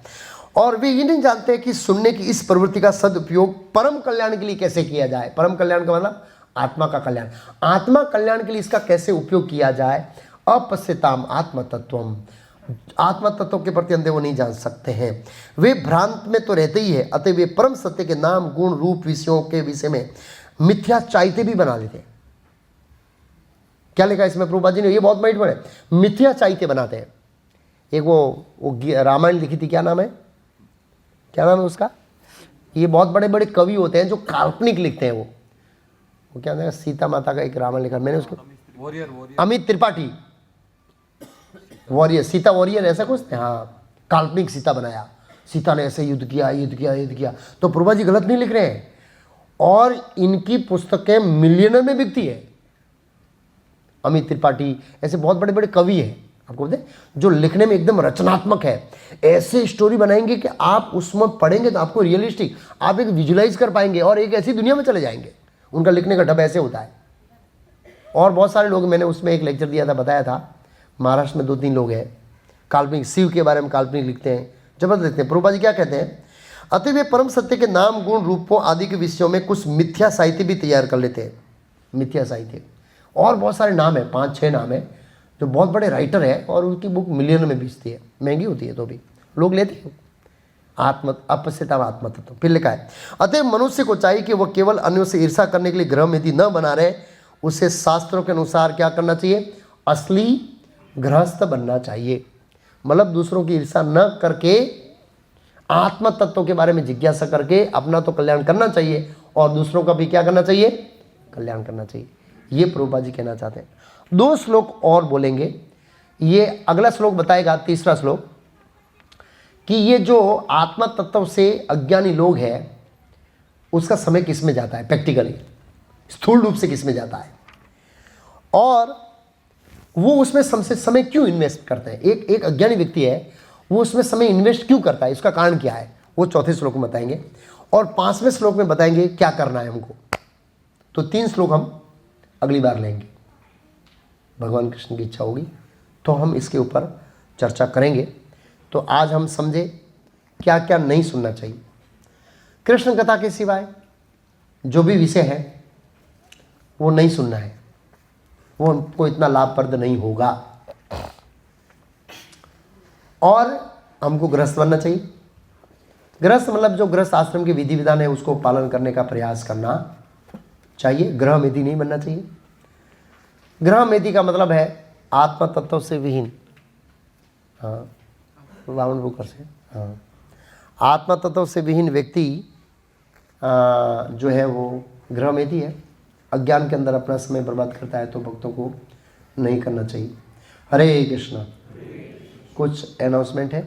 और वे ये नहीं जानते कि सुनने की इस प्रवृत्ति का सदुपयोग परम कल्याण के लिए कैसे किया जाए। परम कल्याण का मतलब आत्मा का कल्याण। आत्मा कल्याण के लिए इसका कैसे उपयोग किया जाए? अपश्यताम आत्म तत्वम, आत्म तत्व के प्रति अंधे वो नहीं जान सकते हैं। वे भ्रांत में तो रहते ही है, अतः वे परम सत्य के नाम, गुण, रूप, विषयों के विषय में मिथ्या चाहते भी बना लेते हैं। क्या लिखा इसमें प्रभुपाद जी ने? ये बहुत महत्वपूर्ण है। मिथ्या चाहते बनाते हैं। एक वो रामायण लिखी थी, क्या नाम है, क्या नाम है उसका? ये बहुत बड़े बड़े कवि होते हैं जो काल्पनिक लिखते हैं। वो क्या नाम है? सीता माता का एक रामायण लिखा, मैंने उसको अमित त्रिपाठी, वॉरियर, सीता वॉरियर ऐसा कुछ, हाँ, काल्पनिक सीता बनाया। सीता ने ऐसे युद्ध किया, युद्ध किया, युद्ध किया। तो प्रभुपाद जी गलत नहीं लिख रहे हैं, और इनकी पुस्तकें मिलियनर में बिकती है। अमित त्रिपाठी ऐसे बहुत बड़े बड़े कवि हैं, आपको बताए, जो लिखने में एकदम रचनात्मक है। ऐसे स्टोरी बनाएंगे कि आप उसमें पढ़ेंगे तो आपको रियलिस्टिक, आप एक विजुलाइज कर पाएंगे और एक ऐसी दुनिया में चले जाएंगे। उनका लिखने का ढब ऐसे होता है। और बहुत सारे लोग, मैंने उसमें एक लेक्चर दिया था, बताया था, महाराष्ट्र में 2-3 लोग हैं काल्पनिक, शिव के बारे में काल्पनिक लिखते हैं, जबरदस्त लिखते हैं। प्रभुपाद जी क्या कहते हैं? अतः वे परम सत्य के नाम, गुण, रूपों आदि के विषयों में कुछ मिथ्या साहित्य भी तैयार कर लेते हैं। मिथ्या साहित्य और बहुत सारे नाम है, 5-6 नाम है, जो बहुत बड़े राइटर है और उनकी बुक मिलियन में बेचती है, महंगी होती है तो भी लोग लेते हैं। अपश्यताम आत्म तत्व। फिर लिखा है, अतः मनुष्य को चाहिए कि वह केवल अन्यों से ईर्षा करने के लिए ग्रह मेधी न बना रहे, उसे शास्त्रों के अनुसार क्या करना चाहिए? असली गृहस्थ बनना चाहिए। मतलब दूसरों की ईर्षा न करके, आत्म तत्व के बारे में जिज्ञासा करके अपना तो कल्याण करना चाहिए और दूसरों का भी क्या करना चाहिए? कल्याण करना चाहिए। ये प्रभुपाद जी कहना चाहते हैं। 2 श्लोक और बोलेंगे। ये अगला श्लोक बताएगा, 3रा श्लोक, कि ये जो आत्म तत्व से अज्ञानी लोग हैं उसका समय किस में जाता है, प्रैक्टिकली स्थूल रूप से किस में जाता है, और वो उसमें समय क्यों इन्वेस्ट करते हैं। एक अज्ञानी व्यक्ति है, वो उसमें समय इन्वेस्ट क्यों करता है, इसका कारण क्या है, वो 4थे श्लोक में बताएंगे। और 5वें श्लोक में बताएंगे क्या करना है हमको। तो 3 श्लोक हम अगली बार लेंगे, भगवान कृष्ण की इच्छा होगी तो हम इसके ऊपर चर्चा करेंगे। तो आज हम समझे क्या क्या नहीं सुनना चाहिए। कृष्ण कथा के सिवाय जो भी विषय है वो नहीं सुनना है, वो हमको इतना लाभप्रद नहीं होगा। और हमको गृहस्थ बनना चाहिए। गृहस्थ मतलब जो गृहस्थ आश्रम के विधि विधान है उसको पालन करने का प्रयास करना चाहिए। ग्रह मेधी नहीं बनना चाहिए। ग्रह मेधी का मतलब है आत्म तत्व से विहीन, हाँ, वामन बुकर से, हाँ, आत्म तत्व से विहीन व्यक्ति जो है वो ग्रह मेधी है। अज्ञान के अंदर अपना समय बर्बाद करता है, तो भक्तों को नहीं करना चाहिए। हरे कृष्णा। कुछ अनाउंसमेंट है?